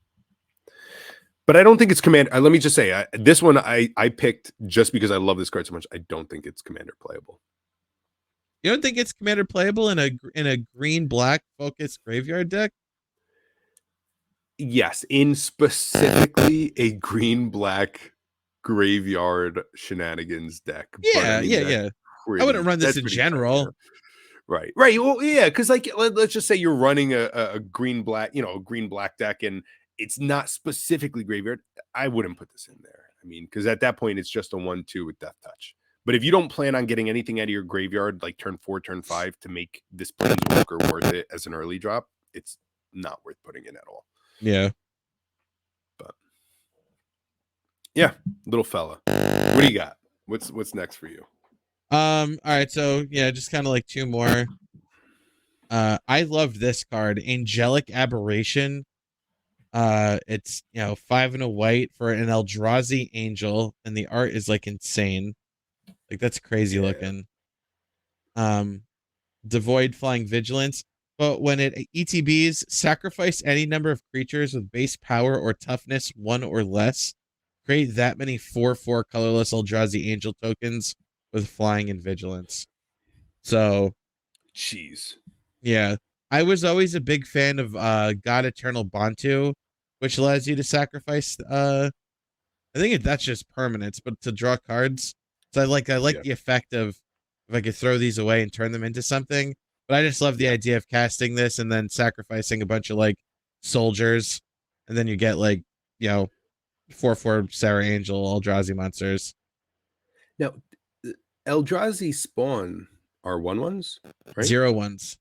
But I don't think it's Commander. Let me just say, this one I picked just because I love this card so much. I don't think it's Commander playable. You don't think it's Commander playable in a green black focused graveyard deck? Yes, in specifically a green black graveyard shenanigans deck. Yeah, yeah. I wouldn't run this in general. Right. Well, yeah, because like let's just say you're running a green black, a green black deck, and it's not specifically graveyard. I wouldn't put this in there. I mean, because at that point it's just a 1/2 with Death Touch. But if you don't plan on getting anything out of your graveyard like turn 4, turn 5 to make this Planeswalker worth it as an early drop, it's not worth putting in at all. Yeah. But yeah, little fella. What do you got? What's next for you? All right, so yeah, just kind of like two more. I love this card, Angelic Aberration. It's 5 and a white for an Eldrazi Angel, and the art is like insane. Like that's crazy looking. Devoid Flying Vigilance. But when it ETBs, sacrifice any number of creatures with base power or toughness 1 or less. Create that many 4/4 colorless Eldrazi Angel tokens with flying and vigilance. So, jeez. Yeah. I was always a big fan of God Eternal Bantu, which allows you to sacrifice I think that's just permanence, but to draw cards. So I like the effect of if I could throw these away and turn them into something. But I just love the idea of casting this and then sacrificing a bunch of like soldiers, and then you get like 4/4 Sarah Angel Eldrazi monsters. Now, Eldrazi spawn are 1/1s, right? 0/1s.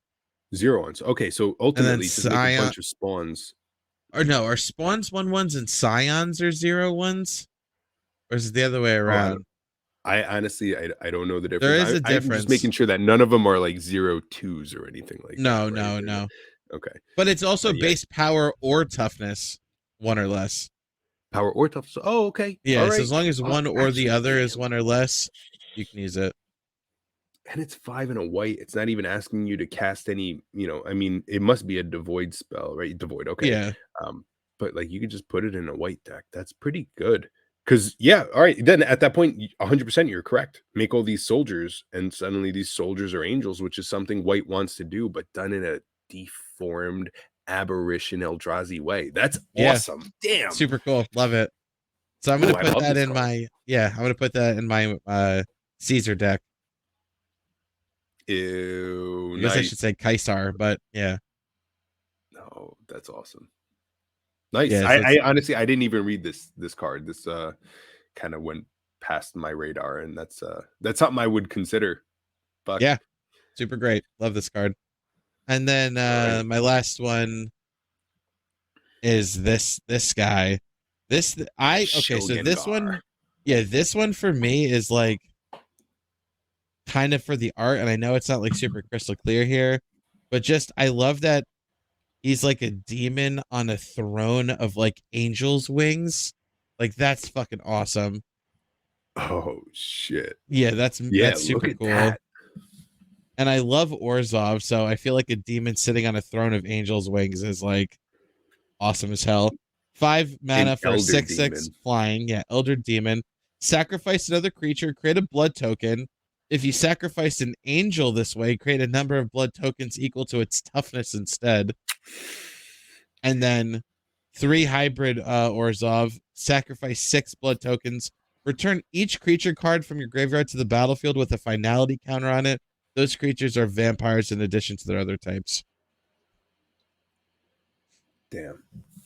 0/1s. Okay, so ultimately just make a bunch of spawns. Or no, are spawns 1/1s and scions are 0/1s? Or is it the other way around? I honestly, I don't know the difference. There is a difference. I'm just making sure that none of them are like 0/2s or anything like that. No. Okay. But it's also base power or toughness, 1 or less. Power or toughness. Oh, okay. Yeah, so as long as one or the other is 1 or less, you can use it. And it's 5 and a white. It's not even asking you to cast any, I mean, it must be a devoid spell, right? Devoid, okay. Yeah. But like you could just put it in a white deck. That's pretty good. Because all right, then at that point, 100% you're correct. Make all these soldiers, and suddenly these soldiers are angels, which is something white wants to do, but done in a deformed aberration Eldrazi way. That's awesome. Damn. Super cool. Love it. So I'm gonna put that in my I'm gonna put that in my Caesar deck. Ew. I guess I should say Kaisar, but yeah. No, that's awesome. Nice. Yeah, I honestly I didn't even read this card. This kind of went past my radar, and that's something I would consider. Fuck. Yeah. Super great. Love this card. And then my last one is this guy. So this one, this one for me is like kind of for the art, and I know it's not like super crystal clear here, but just I love that he's like a demon on a throne of like angel's wings. Like that's fucking awesome. Oh shit. Yeah, that's super cool. That. And I love Orzhov, so I feel like a demon sitting on a throne of angel's wings is like awesome as hell. 5 mana for 6/6 flying. Yeah, Elder Demon. Sacrifice another creature, create a blood token. If you sacrifice an angel this way, create a number of blood tokens equal to its toughness instead. And then 3 hybrid Orzhov, sacrifice 6 blood tokens. Return each creature card from your graveyard to the battlefield with a finality counter on it. Those creatures are vampires in addition to their other types. Damn.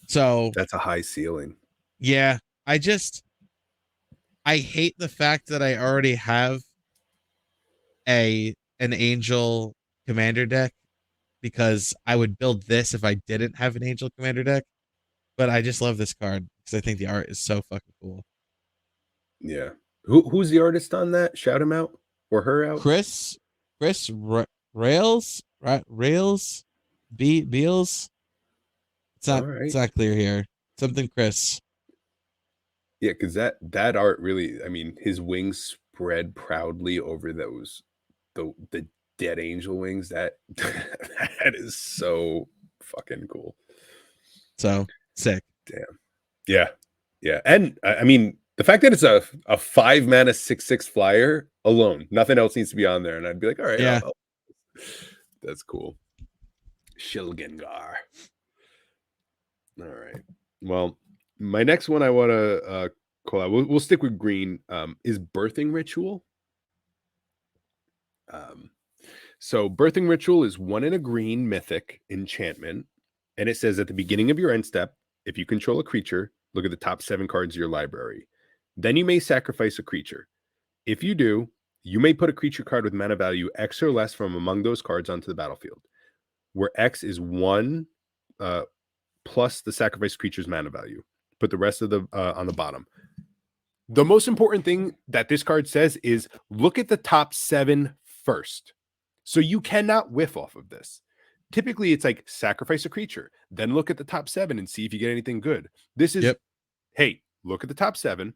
So that's a high ceiling. Yeah. I hate the fact that I already have an angel commander deck, because I would build this if I didn't have an angel commander deck. But I just love this card because I think the art is so fucking cool. Yeah. Who's the artist on that? Shout him out or her out. Chris Rails Beals. It's not clear here. Something Chris. Yeah, because that art really, I mean, his wings spread proudly over those the dead angel wings. That is so fucking cool. So sick. Damn. Yeah. And I mean, the fact that it's a 5 mana 6/6 flyer alone, nothing else needs to be on there, and I'd be like, all right, yeah, that's cool. Shilgengar. All right. Well, my next one I want to call out. We'll stick with green. Is Birthing Ritual. So Birthing Ritual is 1 in a green mythic enchantment, and it says at the beginning of your end step, if you control a creature, look at the top 7 cards of your library. Then you may sacrifice a creature. If you do, you may put a creature card with mana value X or less from among those cards onto the battlefield, where X is 1 plus the sacrifice creature's mana value. Put the rest of the on the bottom. The most important thing that this card says is look at the top 7 first. So you cannot whiff off of this. Typically, it's like sacrifice a creature, then look at the top 7 and see if you get anything good. This is, hey, look at the top 7,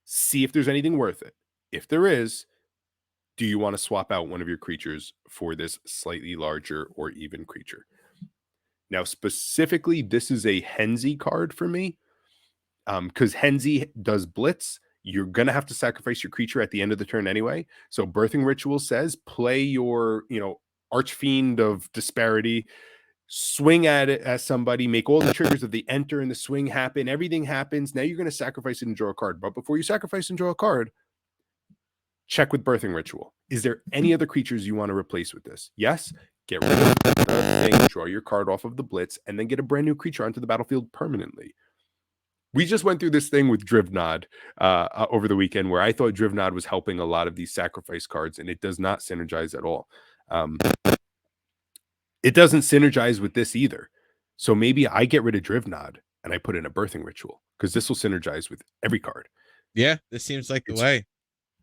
see if there's anything worth it. If there is, do you want to swap out one of your creatures for this slightly larger or even creature? Now, specifically, this is a Henzi card for me because Henzi does blitz. You're going to have to sacrifice your creature at the end of the turn anyway. So Birthing Ritual says play your, Archfiend of Disparity, swing at it as somebody, make all the triggers of the enter and the swing happen. Everything happens. Now you're going to sacrifice it and draw a card. But before you sacrifice and draw a card, check with Birthing Ritual. Is there any other creatures you want to replace with this? Yes. Get rid of the thing, draw your card off of the blitz, and then get a brand new creature onto the battlefield permanently. We just went through this thing with Drivnod over the weekend where I thought Drivnod was helping a lot of these sacrifice cards, and it does not synergize at all. It doesn't synergize with this either. So maybe I get rid of Drivnod and I put in a Birthing Ritual because this will synergize with every card. Yeah, this seems like the way.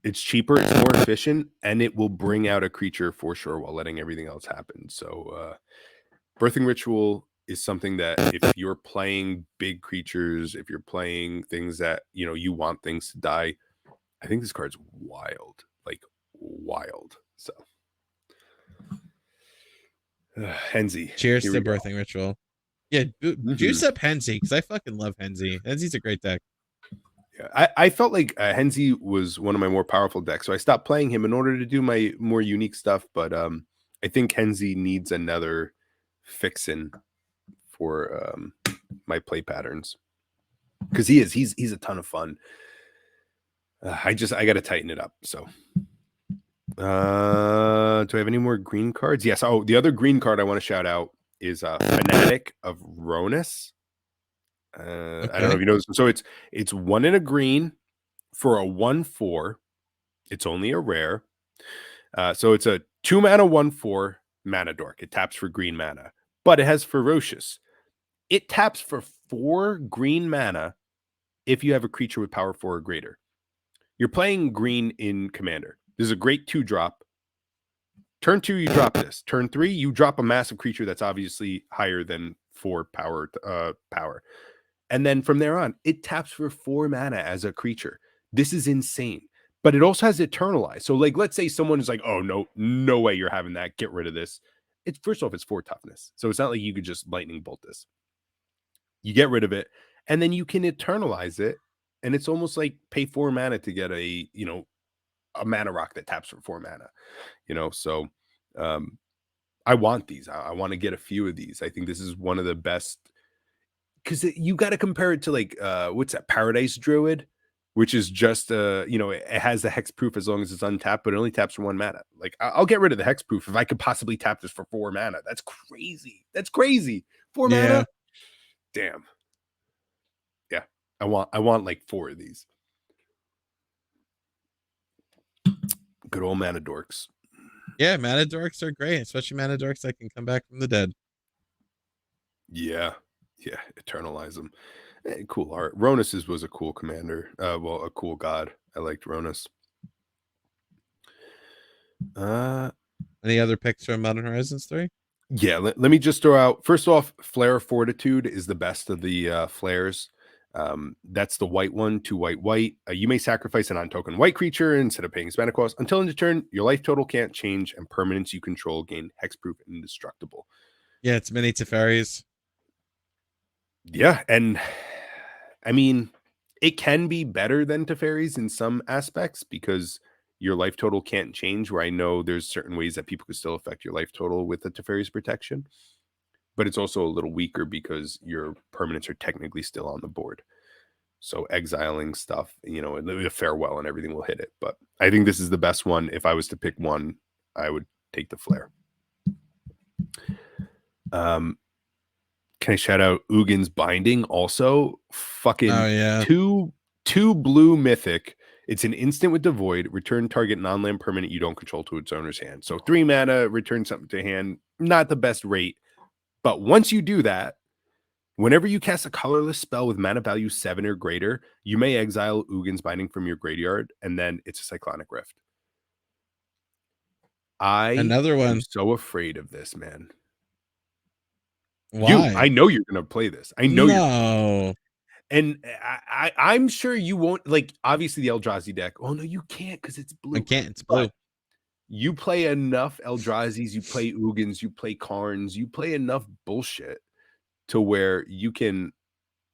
It's cheaper, it's more efficient, and it will bring out a creature for sure while letting everything else happen. So Birthing Ritual is something that if you're playing big creatures, if you're playing things that, you want things to die, I think this card's wild. Like, wild. So Henzi. Cheers to Birthing Ritual. Yeah, juice up Henzi, because I fucking love Henzi. Henzi's a great deck. Yeah, I felt like Henzi was one of my more powerful decks, so I stopped playing him in order to do my more unique stuff. But I think Henzi needs another fixin' for my play patterns because he's a ton of fun. I got to tighten it up. So, do I have any more green cards? Yes. Oh, the other green card I want to shout out is Fanatic of Ronus. Okay. I don't know if you know this. So it's 1 in a green for a 1/4. It's only a rare. So it's a 2 mana 1/4 mana dork. It taps for green mana, but it has Ferocious. It taps for 4 green mana if you have a creature with power 4 or greater. You're playing green in Commander. This is a great 2-drop. Turn 2, you drop this. Turn 3, you drop a massive creature that's obviously higher than 4 power. And then from there on, it taps for 4 mana as a creature. This is insane. But it also has Eternalize. So, like, let's say someone is like, oh, no way you're having that. Get rid of this. It's first off, it's 4 toughness. So it's not like you could just lightning bolt this. You get rid of it, and then you can Eternalize it. And it's almost like pay 4 mana to get a mana rock that taps for 4 mana. So I want these. I want to get a few of these. I think this is one of the best. Because you got to compare it to like what's that, Paradise Druid, which is just it has the hexproof as long as it's untapped, but it only taps for 1 mana. Like I'll get rid of the hexproof if I could possibly tap this for 4 mana. That's crazy. 4 mana. Damn. Yeah, I want like 4 of these. Good old mana dorks. Yeah, mana dorks are great, especially mana dorks that can come back from the dead. Yeah. Eternalize them. Cool art. Ronus was a cool commander. A cool god. I liked Ronus. Any other picks from Modern Horizons 3? Yeah, let me just throw out. First off, Flare of Fortitude is the best of the flares. That's the white one, 2 white. You may sacrifice an on-token white creature instead of paying its mana cost. Until end of turn, your life total can't change, and permanents you control gain hexproof and indestructible. Yeah, it's mini Teferis. Yeah, and I mean, it can be better than Teferis in some aspects because your life total can't change, where I know there's certain ways that people could still affect your life total with the Teferis protection. But it's also a little weaker because your permanents are technically still on the board. So exiling stuff, a farewell and everything will hit it. But I think this is the best one. If I was to pick one, I would take the Flare. Can I shout out Ugin's Binding? Also, fucking 2 2 blue mythic. It's an instant with Devoid. Return target non-land permanent you don't control to its owner's hand. So 3 mana, return something to hand. Not the best rate. But once you do that, whenever you cast a colorless spell with mana value 7 or greater, you may exile Ugin's Binding from your graveyard, and then it's a Cyclonic Rift. I Another am one. so afraid of this, man. Why? I know you're gonna play this. I know you're, No. and I'm sure you won't. Like, obviously the Eldrazi deck. Oh no, you can't because it's blue. I can't. It's blue. But you play enough Eldrazi's, you play Ugins, you play Karns, you play enough bullshit to where you can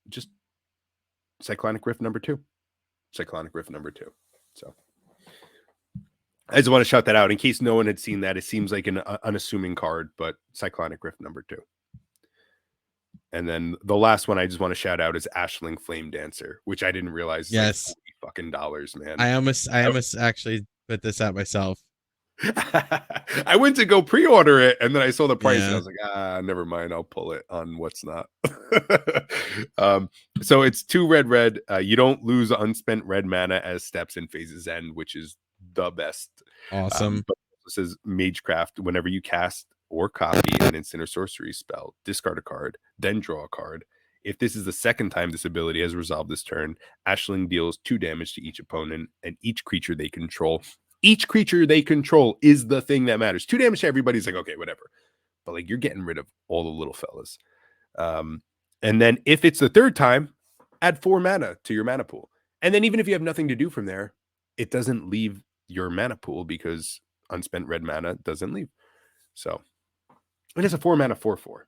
just Cyclonic Rift number 2. Cyclonic Rift number 2. So I just want to shout that out in case no one had seen that. It seems like an unassuming card, but Cyclonic Rift number 2. And then the last one I just want to shout out is Ashling Flame Dancer, which I didn't realize. Yes. Like $40 man. I almost actually put this out myself. I went to go pre-order it, and then I saw the price, and I Yeah. was like, never mind. I'll pull it on what's not. So it's 2 red. You don't lose unspent red mana as steps in phases end, which is the best. Awesome. But it says Magecraft, whenever you cast or copy an instant or sorcery spell, discard a card, then draw a card. If this is the second time this ability has resolved this turn, Ashling deals 2 damage to each opponent and each creature they control. Each creature they control is the thing that matters. 2 damage to everybody's like, okay, whatever. But like, you're getting rid of all the little fellas. And then if it's the third time, add 4 mana to your mana pool. And then even if you have nothing to do from there, it doesn't leave your mana pool because unspent red mana doesn't leave. So it is a 4 mana 4/4.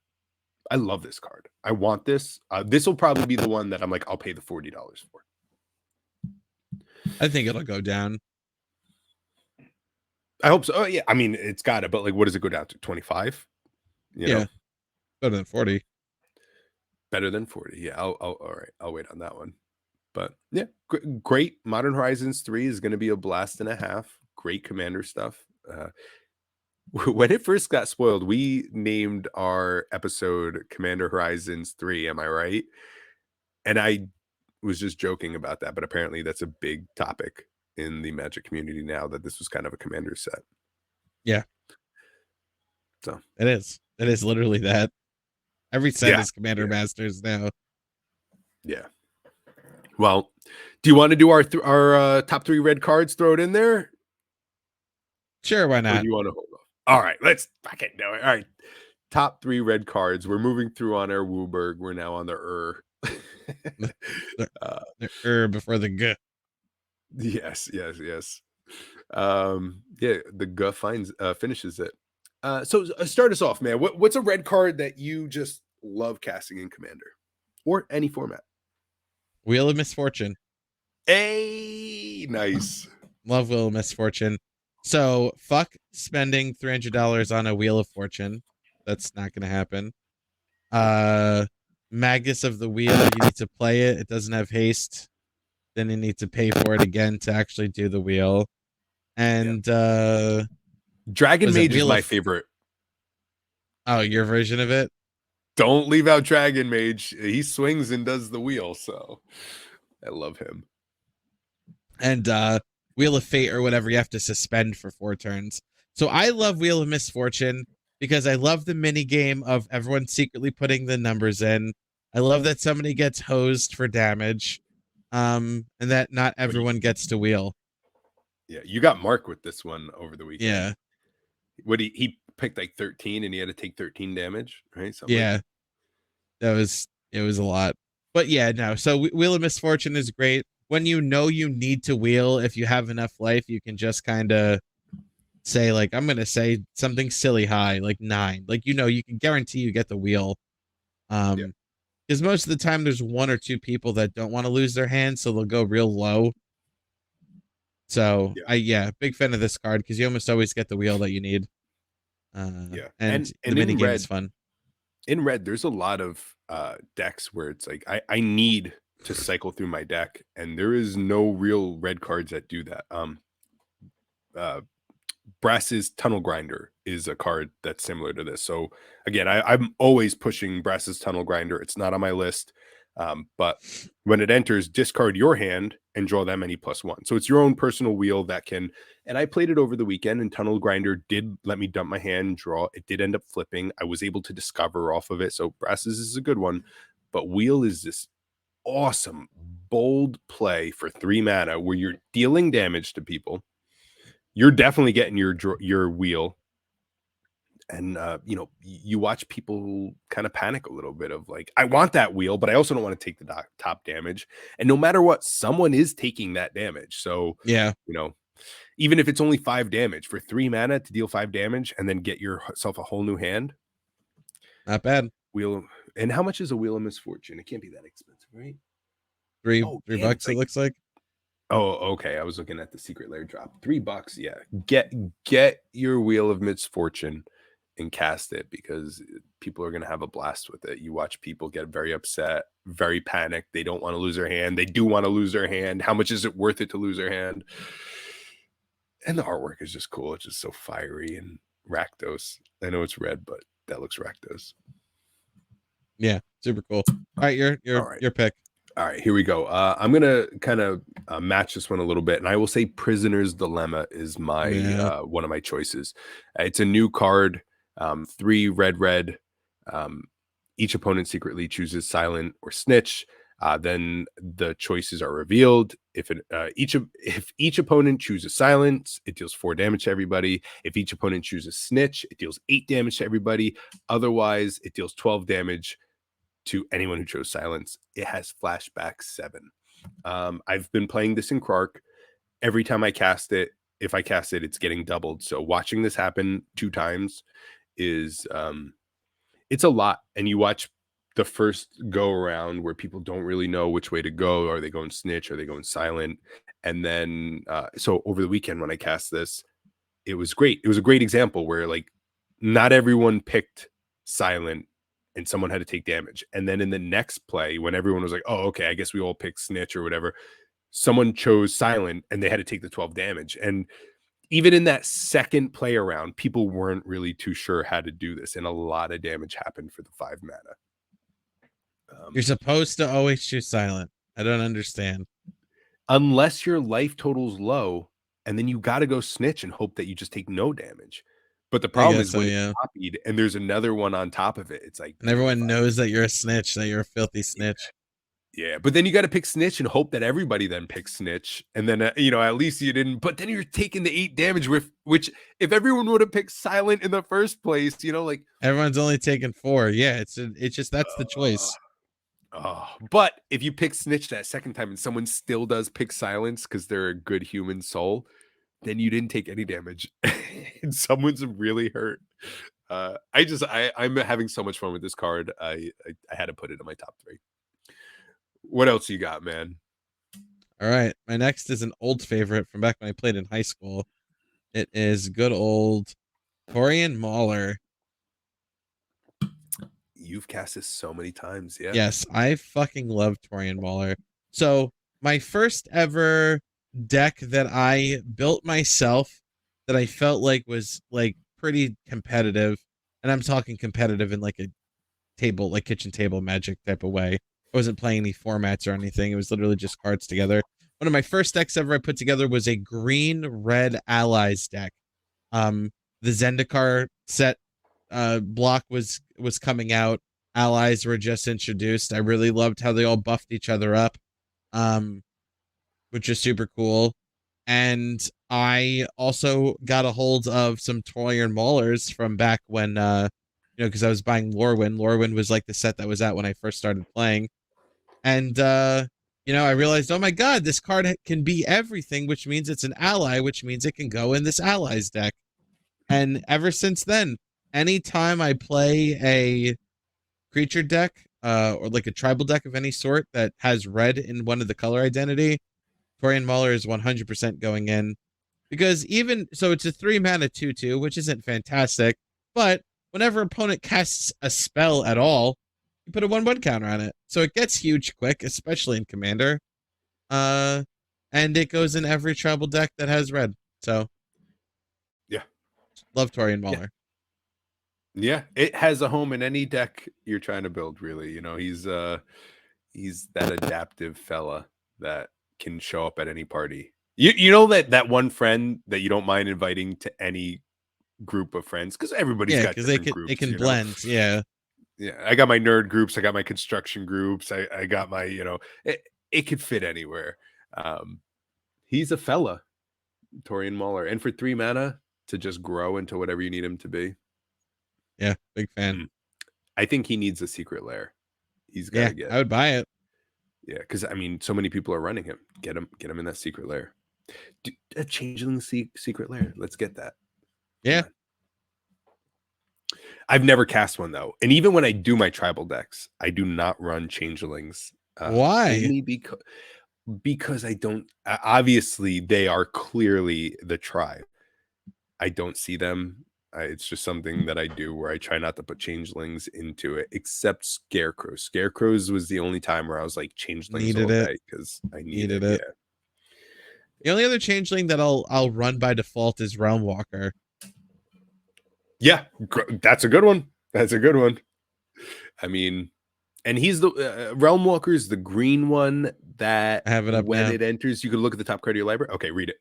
I love this card. I want this. This will probably be the one that I'm like, I'll pay the $40 for. I think it'll go down. I hope so. Oh, yeah. I mean, it's got it, but like, what does it go down to? 25? You know? Better than 40. Better than 40. Yeah. All right. I'll wait on that one. But yeah, great. Modern Horizons 3 is going to be a blast and a half. Great commander stuff. When it first got spoiled, we named our episode Commander Horizons 3. Am I right? And I was just joking about that, but apparently that's a big topic in the Magic community now, that this was kind of a commander set. Yeah. So it is. It is literally that. Every set is Commander Masters now. Yeah. Well, do you want to do our top 3 red cards? Throw it in there. Sure, why not? Or do you want to hold off? All right, let's fucking do it. All right, top 3 red cards. We're moving through on our Wooburg. We're now on the before the G. Yes. Yeah, the G finishes it. So start us off, man. What's a red card that you just love casting in Commander or any format? Wheel of Misfortune. Hey, nice. Love Wheel of Misfortune. So fuck spending $300 on a Wheel of Fortune. That's not going to happen. Magus of the Wheel. You need to play it. It doesn't have haste. Then you need to pay for it again to actually do the wheel. And Dragon Mage is my favorite. Oh, your version of it? Don't leave out Dragon Mage. He swings and does the wheel, so I love him. And Wheel of Fate or whatever, you have to suspend for 4 turns. So I love Wheel of Misfortune because I love the mini game of everyone secretly putting the numbers in. I love that somebody gets hosed for damage, and that not everyone gets to wheel. Yeah, you got Mark with this one over the weekend. Yeah. What he picked like 13 and he had to take 13 damage, right? Something yeah. It was a lot. But yeah, no. So Wheel of Misfortune is great. When you know you need to wheel, if you have enough life, you can just kind of say, like, I'm going to say something silly high, like 9. Like, you can guarantee you get the wheel. Because most of the time there's 1 or 2 people that don't want to lose their hands, so they'll go real low. So, big fan of this card because you almost always get the wheel that you need. And the mini game is fun. In red, there's a lot of decks where it's like I need to cycle through my deck, and there is no real red cards that do that. Brass's Tunnel Grinder is a card that's similar to this. So again, I'm always pushing Brass's Tunnel Grinder. It's not on my list. But when it enters, discard your hand and draw that many +1. So it's your own personal wheel that can. And I played it over the weekend, and Tunnel Grinder did let me dump my hand and draw. It did end up flipping. I was able to discover off of it. So Brasses is a good one. But Wheel is this awesome, bold play for 3 mana where you're dealing damage to people. You're definitely getting your wheel. And you watch people kind of panic a little bit of like, I want that wheel, but I also don't want to take the top damage. And no matter what, someone is taking that damage. So Yeah. Even if it's only 5 damage for 3 mana to deal 5 damage and then get yourself a whole new hand. Not bad. Wheel. And how much is a Wheel of Misfortune? It can't be that expensive, right? $3 bucks, it looks like. Oh, okay. I was looking at the Secret Lair drop. $3. Yeah. Get your Wheel of Misfortune and cast it, because people are going to have a blast with it. You watch people get very upset, very panicked. They don't want to lose their hand. They do want to lose their hand. How much is it worth it to lose their hand? And the artwork is just cool. It's just so fiery and Rakdos. I know it's red, but that looks Rakdos. Yeah, super cool. All right, your pick. All right, here we go. I'm gonna kind of match this one a little bit, and I will say Prisoner's Dilemma is my one of my choices. It's a new card, 3 red. Each opponent secretly chooses Silent or Snitch. Then the choices are revealed. If each opponent chooses Silence, it deals 4 damage to everybody. If each opponent chooses Snitch, it deals 8 damage to everybody. Otherwise, it deals 12 damage to anyone who chose Silence. It has flashback 7. I've been playing this in Krark. Every time I cast it, if I cast it, it's getting doubled. So watching this happen 2 times is it's a lot. And you watch the first go around where people don't really know which way to go. Are they going Snitch? Are they going Silent? And then so over the weekend when I cast this, it was great. It was a great example where like not everyone picked Silent and someone had to take damage. And then in the next play, when everyone was like, oh, okay, I guess we all picked Snitch or whatever, someone chose Silent and they had to take the 12 damage. And even in that second play around, people weren't really too sure how to do this. And a lot of damage happened for the 5 mana. You're supposed to always choose Silent. I don't understand. Unless your life total's low, and then you got to go Snitch and hope that you just take no damage. But the problem is when it's copied and there's another one on top of it, it's like, and everyone knows that you're a snitch, that you're a filthy snitch. Yeah, but then you got to pick Snitch and hope that everybody then picks Snitch, and then at least you didn't. But then you're taking the 8 damage with which, if everyone would have picked Silent in the first place, like everyone's only taking 4. Yeah, it's just that's the choice. But if you pick Snitch that second time and someone still does pick Silence because they're a good human soul, then you didn't take any damage and someone's really hurt. I'm having so much fun with this card. I had to put it in my top 3. What else you got, man? All right, my next is an old favorite from back when I played in high school. It is good old Torian Mauler. You've cast this so many times. Yeah. Yes, I fucking love Torian Mauler. So my first ever deck that I built myself that I felt like was like pretty competitive, and I'm talking competitive in like a table, like kitchen table Magic type of way. I wasn't playing any formats or anything. It was literally just cards together. One of my first decks ever I put together was a green-red allies deck. The Zendikar set block was coming out. Allies were just introduced. I really loved how they all buffed each other up, which is super cool. And I also got a hold of some Torian Maulers from back when, because I was buying Lorwyn. Lorwyn was like the set that was out when I first started playing. And, I realized, oh my God, this card can be everything, which means it's an ally, which means it can go in this allies deck. And ever since then, anytime I play a creature deck, or like a tribal deck of any sort that has red in one of the color identity, Torian Mauler is 100% going in. Because so it's a 3 mana 2/2, which isn't fantastic, but whenever opponent casts a spell at all, you put a 1/1 counter on it. So it gets huge quick, especially in Commander. And it goes in every tribal deck that has red. So yeah. Love Torian Mauler. Yeah, it has a home in any deck you're trying to build, really. He's that adaptive fella that can show up at any party. You know that one friend that you don't mind inviting to any group of friends because everybody's Yeah, got because different they groups. can you know? blend. Yeah. Yeah, I got my nerd groups. I got my construction groups. I got my it could fit anywhere. He's a fella, Torian Mauler, and for 3 mana to just grow into whatever you need him to be. Yeah, big fan. I think he needs a secret lair. He's got Yeah, to get. I would buy it. Yeah, because I mean, so many people are running him. Get him in that secret lair. A changeling secret lair. Let's get that. Yeah. I've never cast one though, and even when I do my tribal decks, I do not run changelings. Why? Only because I don't. Obviously, they are clearly the tribe. I don't see them. It's just something that I do where I try not to put changelings into it, except scarecrows. Scarecrows was the only time where I was like changelings Needed all it. day because I Needed it. it. Yeah. The only other changeling that I'll run by default is Realm Walker. Yeah, that's a good one. That's a good one. I mean, and he's the Realm Walker is the green one that I have it up when now. it enters, you can look at the top card of your library. Okay, read it.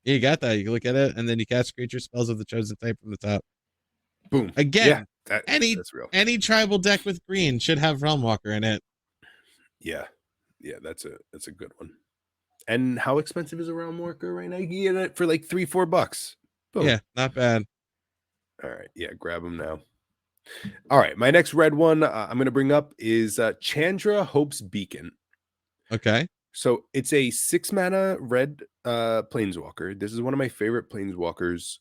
Yeah, you got that. You can look at it, and then you cast creature spells of the chosen type from the top. Boom. Again, yeah, that's real. Any tribal deck with green should have Realm Walker in it. Yeah, that's a good one. And how expensive is a Realm Walker right now? You can get it for like $3-4. Boom. Yeah, not bad. All right, yeah, grab them now. All right, my next red one I'm going to bring up is Chandra Hope's Beacon. Okay. So it's a 6 mana red planeswalker. This is one of my favorite planeswalkers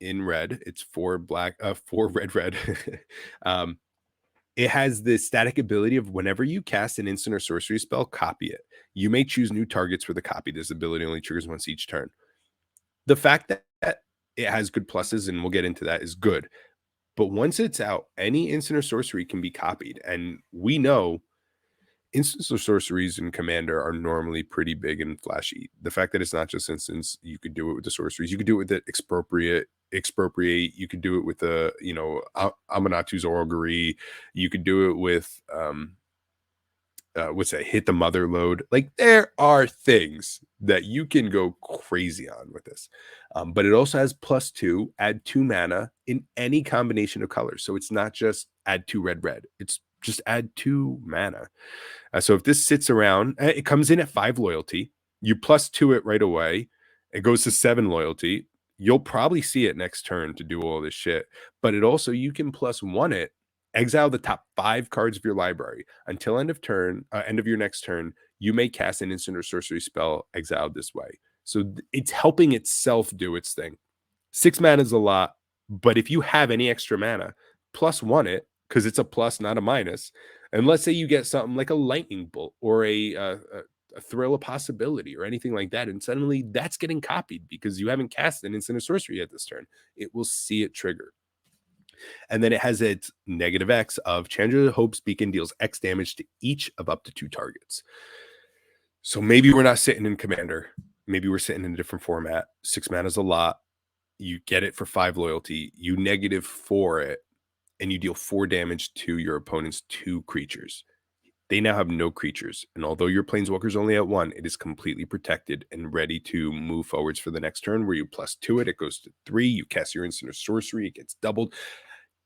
in red. It's 4 black, 4 red. It has the static ability of whenever you cast an instant or sorcery spell, copy it. You may choose new targets for the copy. This ability only triggers once each turn. The fact that it has good pluses, and we'll get into that, is good. But once it's out, any instant or sorcery can be copied. And we know instants or sorceries in Commander are normally pretty big and flashy. The fact that it's not just instants, you could do it with the sorceries. You could do it with the expropriate. You could do it with the, Amanatu's Orrery. You could do it with what's that? Hit the mother load. Like there are things that you can go crazy on with this. But it also has +2, add 2 mana in any combination of colors. So it's not just add 2 red. It's just add 2 mana. So if this sits around, it comes in at 5 loyalty. You +2 it right away. It goes to 7 loyalty. You'll probably see it next turn to do all this shit. But it also, you can +1 it. Exile the top 5 cards of your library until end of your next turn. You may cast an instant or sorcery spell exiled this way. So it's helping itself do its thing. 6 mana is a lot, but if you have any extra mana, +1 it because it's a plus, not a minus. And let's say you get something like a lightning bolt or a thrill of possibility or anything like that, and suddenly that's getting copied because you haven't cast an instant or sorcery yet this turn. It will see it trigger. And then it has its -X of Chandra Hope's Beacon deals X damage to each of up to 2 targets. So maybe we're not sitting in Commander. Maybe we're sitting in a different format. 6 mana is a lot. You get it for 5 loyalty. You -4 it, and you deal 4 damage to your opponent's 2 creatures. They now have no creatures. And although your Planeswalker is only at 1, it is completely protected and ready to move forwards for the next turn where you +2 it. It goes to 3. You cast your instant or sorcery. It gets doubled.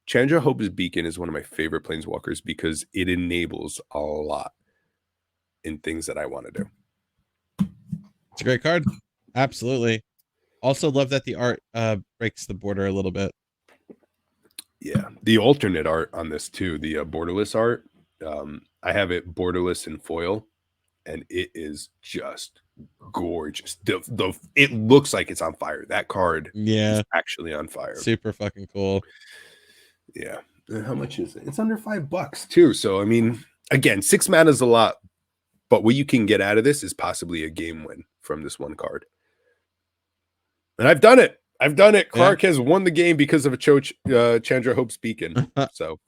Chandra Hope's Beacon is one of my favorite Planeswalkers because it enables a lot in things that I want to do. It's a great card. Absolutely. Also love that the art breaks the border a little bit. Yeah. The alternate art on this too, the borderless art. I have it borderless in foil, and it is just gorgeous. It looks like it's on fire. That card is actually on fire. Super fucking cool. Yeah. How much is it? It's under $5 too. So I mean, again, 6 mana is a lot, but what you can get out of this is possibly a game win from this one card. And I've done it. Clark has won the game because of a Chandra Hope's Beacon. So,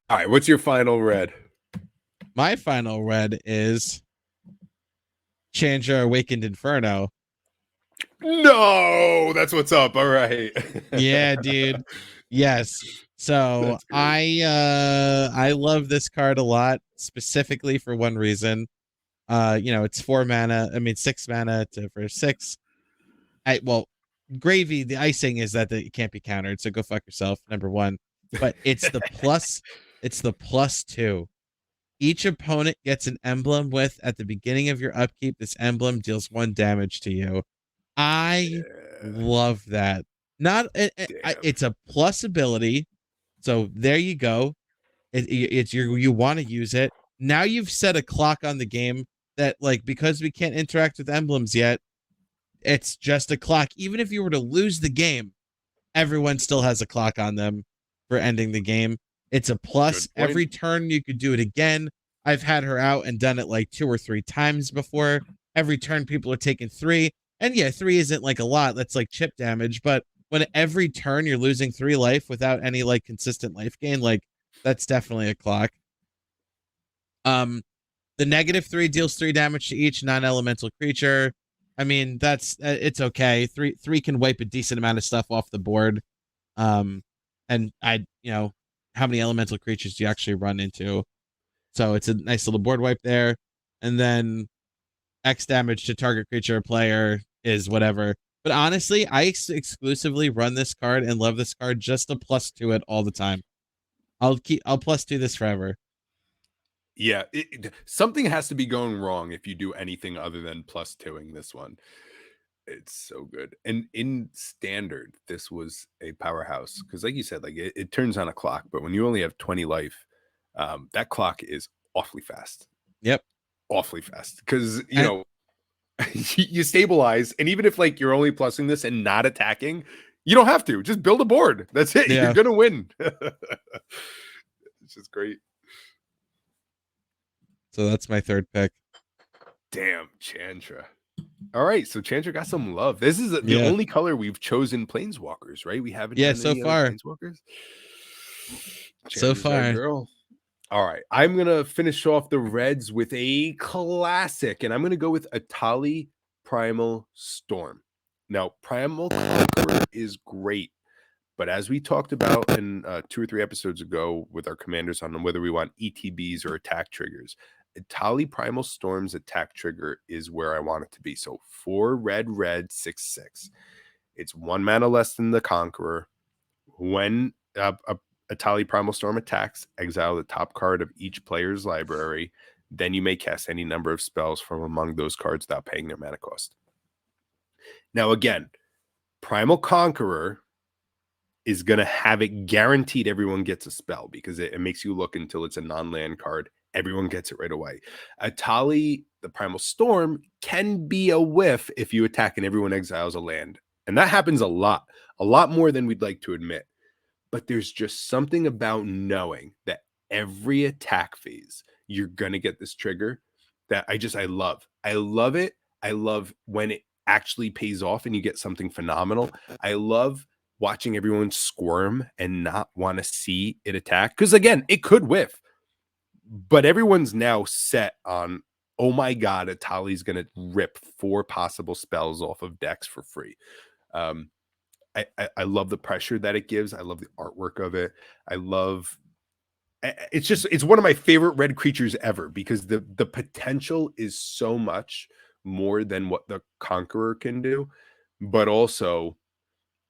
all right, what's your final red? My final red is Chandra Awakened Inferno. No, that's what's up. All right. Yeah, dude. Yes. So That's great. I love this card a lot, specifically for one reason. It's 4 mana. I mean 6 mana for 6. Well, gravy. The icing is that it can't be countered. So go fuck yourself. Number one, but it's the plus. It's the +2. Each opponent gets an emblem with at the beginning of your upkeep. This emblem deals 1 damage to you. I Yeah. love that. Not Damn. it's a plus ability. So there you go. It's you want to use it. Now you've set a clock on the game that, like, because we can't interact with emblems yet, it's just a clock. Even if you were to lose the game, everyone still has a clock on them for ending the game. It's a plus. Good point. Every turn you could do it again. I've had her out and done it like 2 or 3 times before. Every turn people are taking 3. And yeah, 3 isn't like a lot. That's like chip damage, but when every turn you're losing 3 life without any like consistent life gain, like that's definitely a clock. Um the -3 deals 3 damage to each non-elemental creature. I mean, that's it's okay. Three can wipe a decent amount of stuff off the board. Um, and how many elemental creatures do you actually run into? So it's a nice little board wipe there. And then X damage to target creature or player is whatever. But honestly, I exclusively run this card and love this card just to +2 it all the time. I'll +2 this forever. Yeah, something has to be going wrong if you do anything other than plus twoing this one. It's so good. And in standard, this was a powerhouse because, like you said, like it turns on a clock, but when you only have 20 life, that clock is awfully fast, Yep. awfully fast. Because And you stabilize, and even if like you're only plussing this and not attacking, you don't have to. Just build a board. That's it. You're yeah. gonna win. It's just great. So that's my third pick. Damn, Chandra. All right, so Chandra got some love. This is the Yeah. only color we've chosen planeswalkers, right? We haven't Yeah, done so any other far. planeswalkers. So Chandra's our far. girl. All right, I'm gonna finish off the Reds with a classic, and I'm gonna go with Atali Primal Storm. Now, Primal Conqueror is great, but as we talked about in 2 or 3 episodes ago with our commanders on whether we want ETBs or attack triggers, Atali Primal Storm's attack trigger is where I want it to be. So 4 red, 6/6. It's 1 mana less than the Conqueror. When Atali Primal Storm attacks, exile the top card of each player's library. Then you may cast any number of spells from among those cards without paying their mana cost. Now, again, Primal Conqueror is going to have it guaranteed everyone gets a spell because it makes you look until it's a non-land card. Everyone gets it right away. Atali, the Primal Storm, can be a whiff if you attack and everyone exiles a land. And that happens a lot more than we'd like to admit. But there's just something about knowing that every attack phase, you're going to get this trigger that I love. I love it. I love when it actually pays off and you get something phenomenal. I love watching everyone squirm and not want to see it attack. Because again, it could whiff. But everyone's now set on, oh my God, Atali's going to rip 4 possible spells off of decks for free. I love the pressure that it gives. I love the artwork of it. It's one of my favorite red creatures ever because the potential is so much more than what the Conqueror can do, but also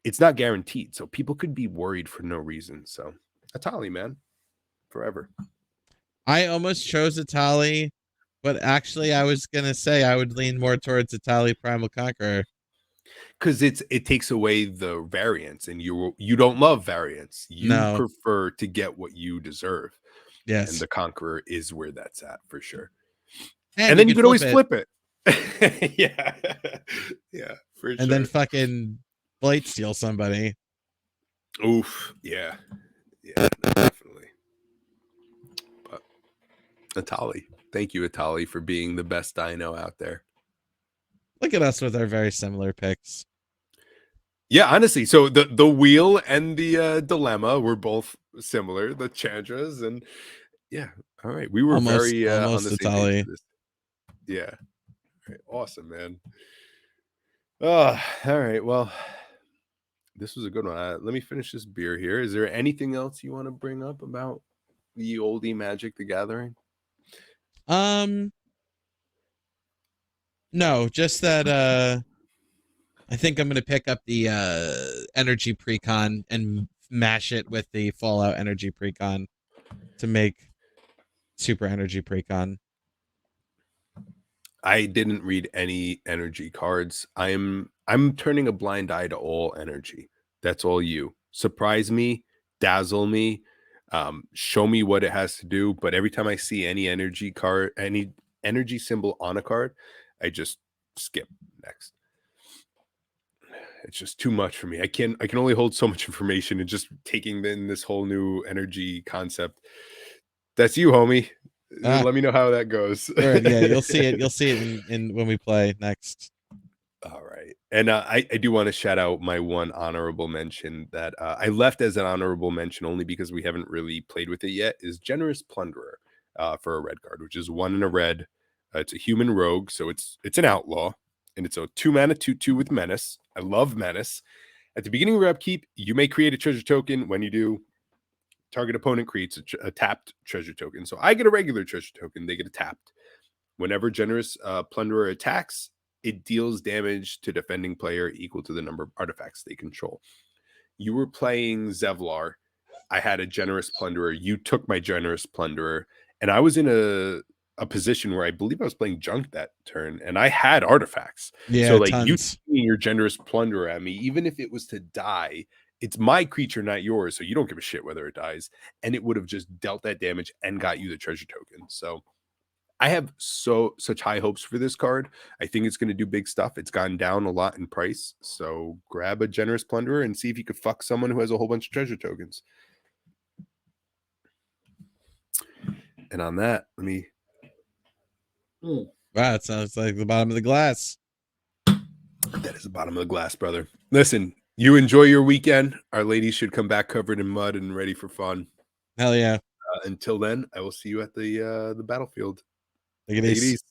it's not guaranteed. So people could be worried for no reason. So Atali, man, forever. I almost chose Atali, but actually I was gonna say I would lean more towards Atali Primal Conqueror. Because it takes away the variance, and you don't love variance. You No. prefer to get what you deserve. And Yes. the Conqueror is where that's at for sure. And And you then you could could always it flip it. Yeah. Yeah, for and sure. then fucking Blight steal somebody. Oof. Yeah. Yeah, no, definitely. But Atali. Thank you, Atali, for being the best dino out there. Look at us with our very similar picks. Yeah, honestly. So the wheel and the dilemma were both similar, the Chandras, and yeah. All right. We were Almost very on the same page Atali. for this. Yeah. All right. Awesome, man. Oh, all right. Well, This was a good one. Let me finish this beer here. Is there anything else you want to bring up about the oldie Magic the Gathering? No, just that I think I'm gonna pick up the energy precon and mash it with the Fallout energy precon to make super energy precon. I didn't read any energy cards. I'm turning a blind eye to all energy. That's all you. Surprise me, dazzle me, show me what it has to do. But every time I see any energy card, any energy symbol on a card, I just skip next. It's just too much for me. I can only hold so much information, and just taking in this whole new energy concept. That's you, homie. Ah, Let me know how that goes. sure, yeah, you'll see it. You'll see it in when we play next. All right. And I do want to shout out my one honorable mention that I left as an honorable mention only because we haven't really played with it yet, is Generous Plunderer for a red card, which is 1 and a red. It's a human rogue, so it's an outlaw, and it's a 2-mana 2/2 with Menace. I love Menace. At the beginning of your upkeep, you may create a treasure token. When you do, target opponent creates a tapped treasure token. So I get a regular treasure token, they get a tapped. Whenever Generous Plunderer attacks, it deals damage to defending player equal to the number of artifacts they control. You were playing Zevlar. I had a Generous Plunderer. You took my Generous Plunderer. And I was in a position where I believe I was playing Junk that turn, and I had artifacts. Yeah, so like tons. you seeing your Generous Plunderer at me, even if it was to die, it's my creature, not yours. So you don't give a shit whether it dies. And it would have just dealt that damage and got you the treasure token. So I have such high hopes for this card. I think it's going to do big stuff. It's gone down a lot in price. So grab a Generous Plunderer and see if you could fuck someone who has a whole bunch of treasure tokens. And on that, let me. Wow, it sounds like the bottom of the glass. That is the bottom of the glass, brother. Listen, you enjoy your weekend. Our ladies should come back covered in mud and ready for fun. Hell yeah. Until then, I will see you at the battlefield. Take it Take it easy. easy.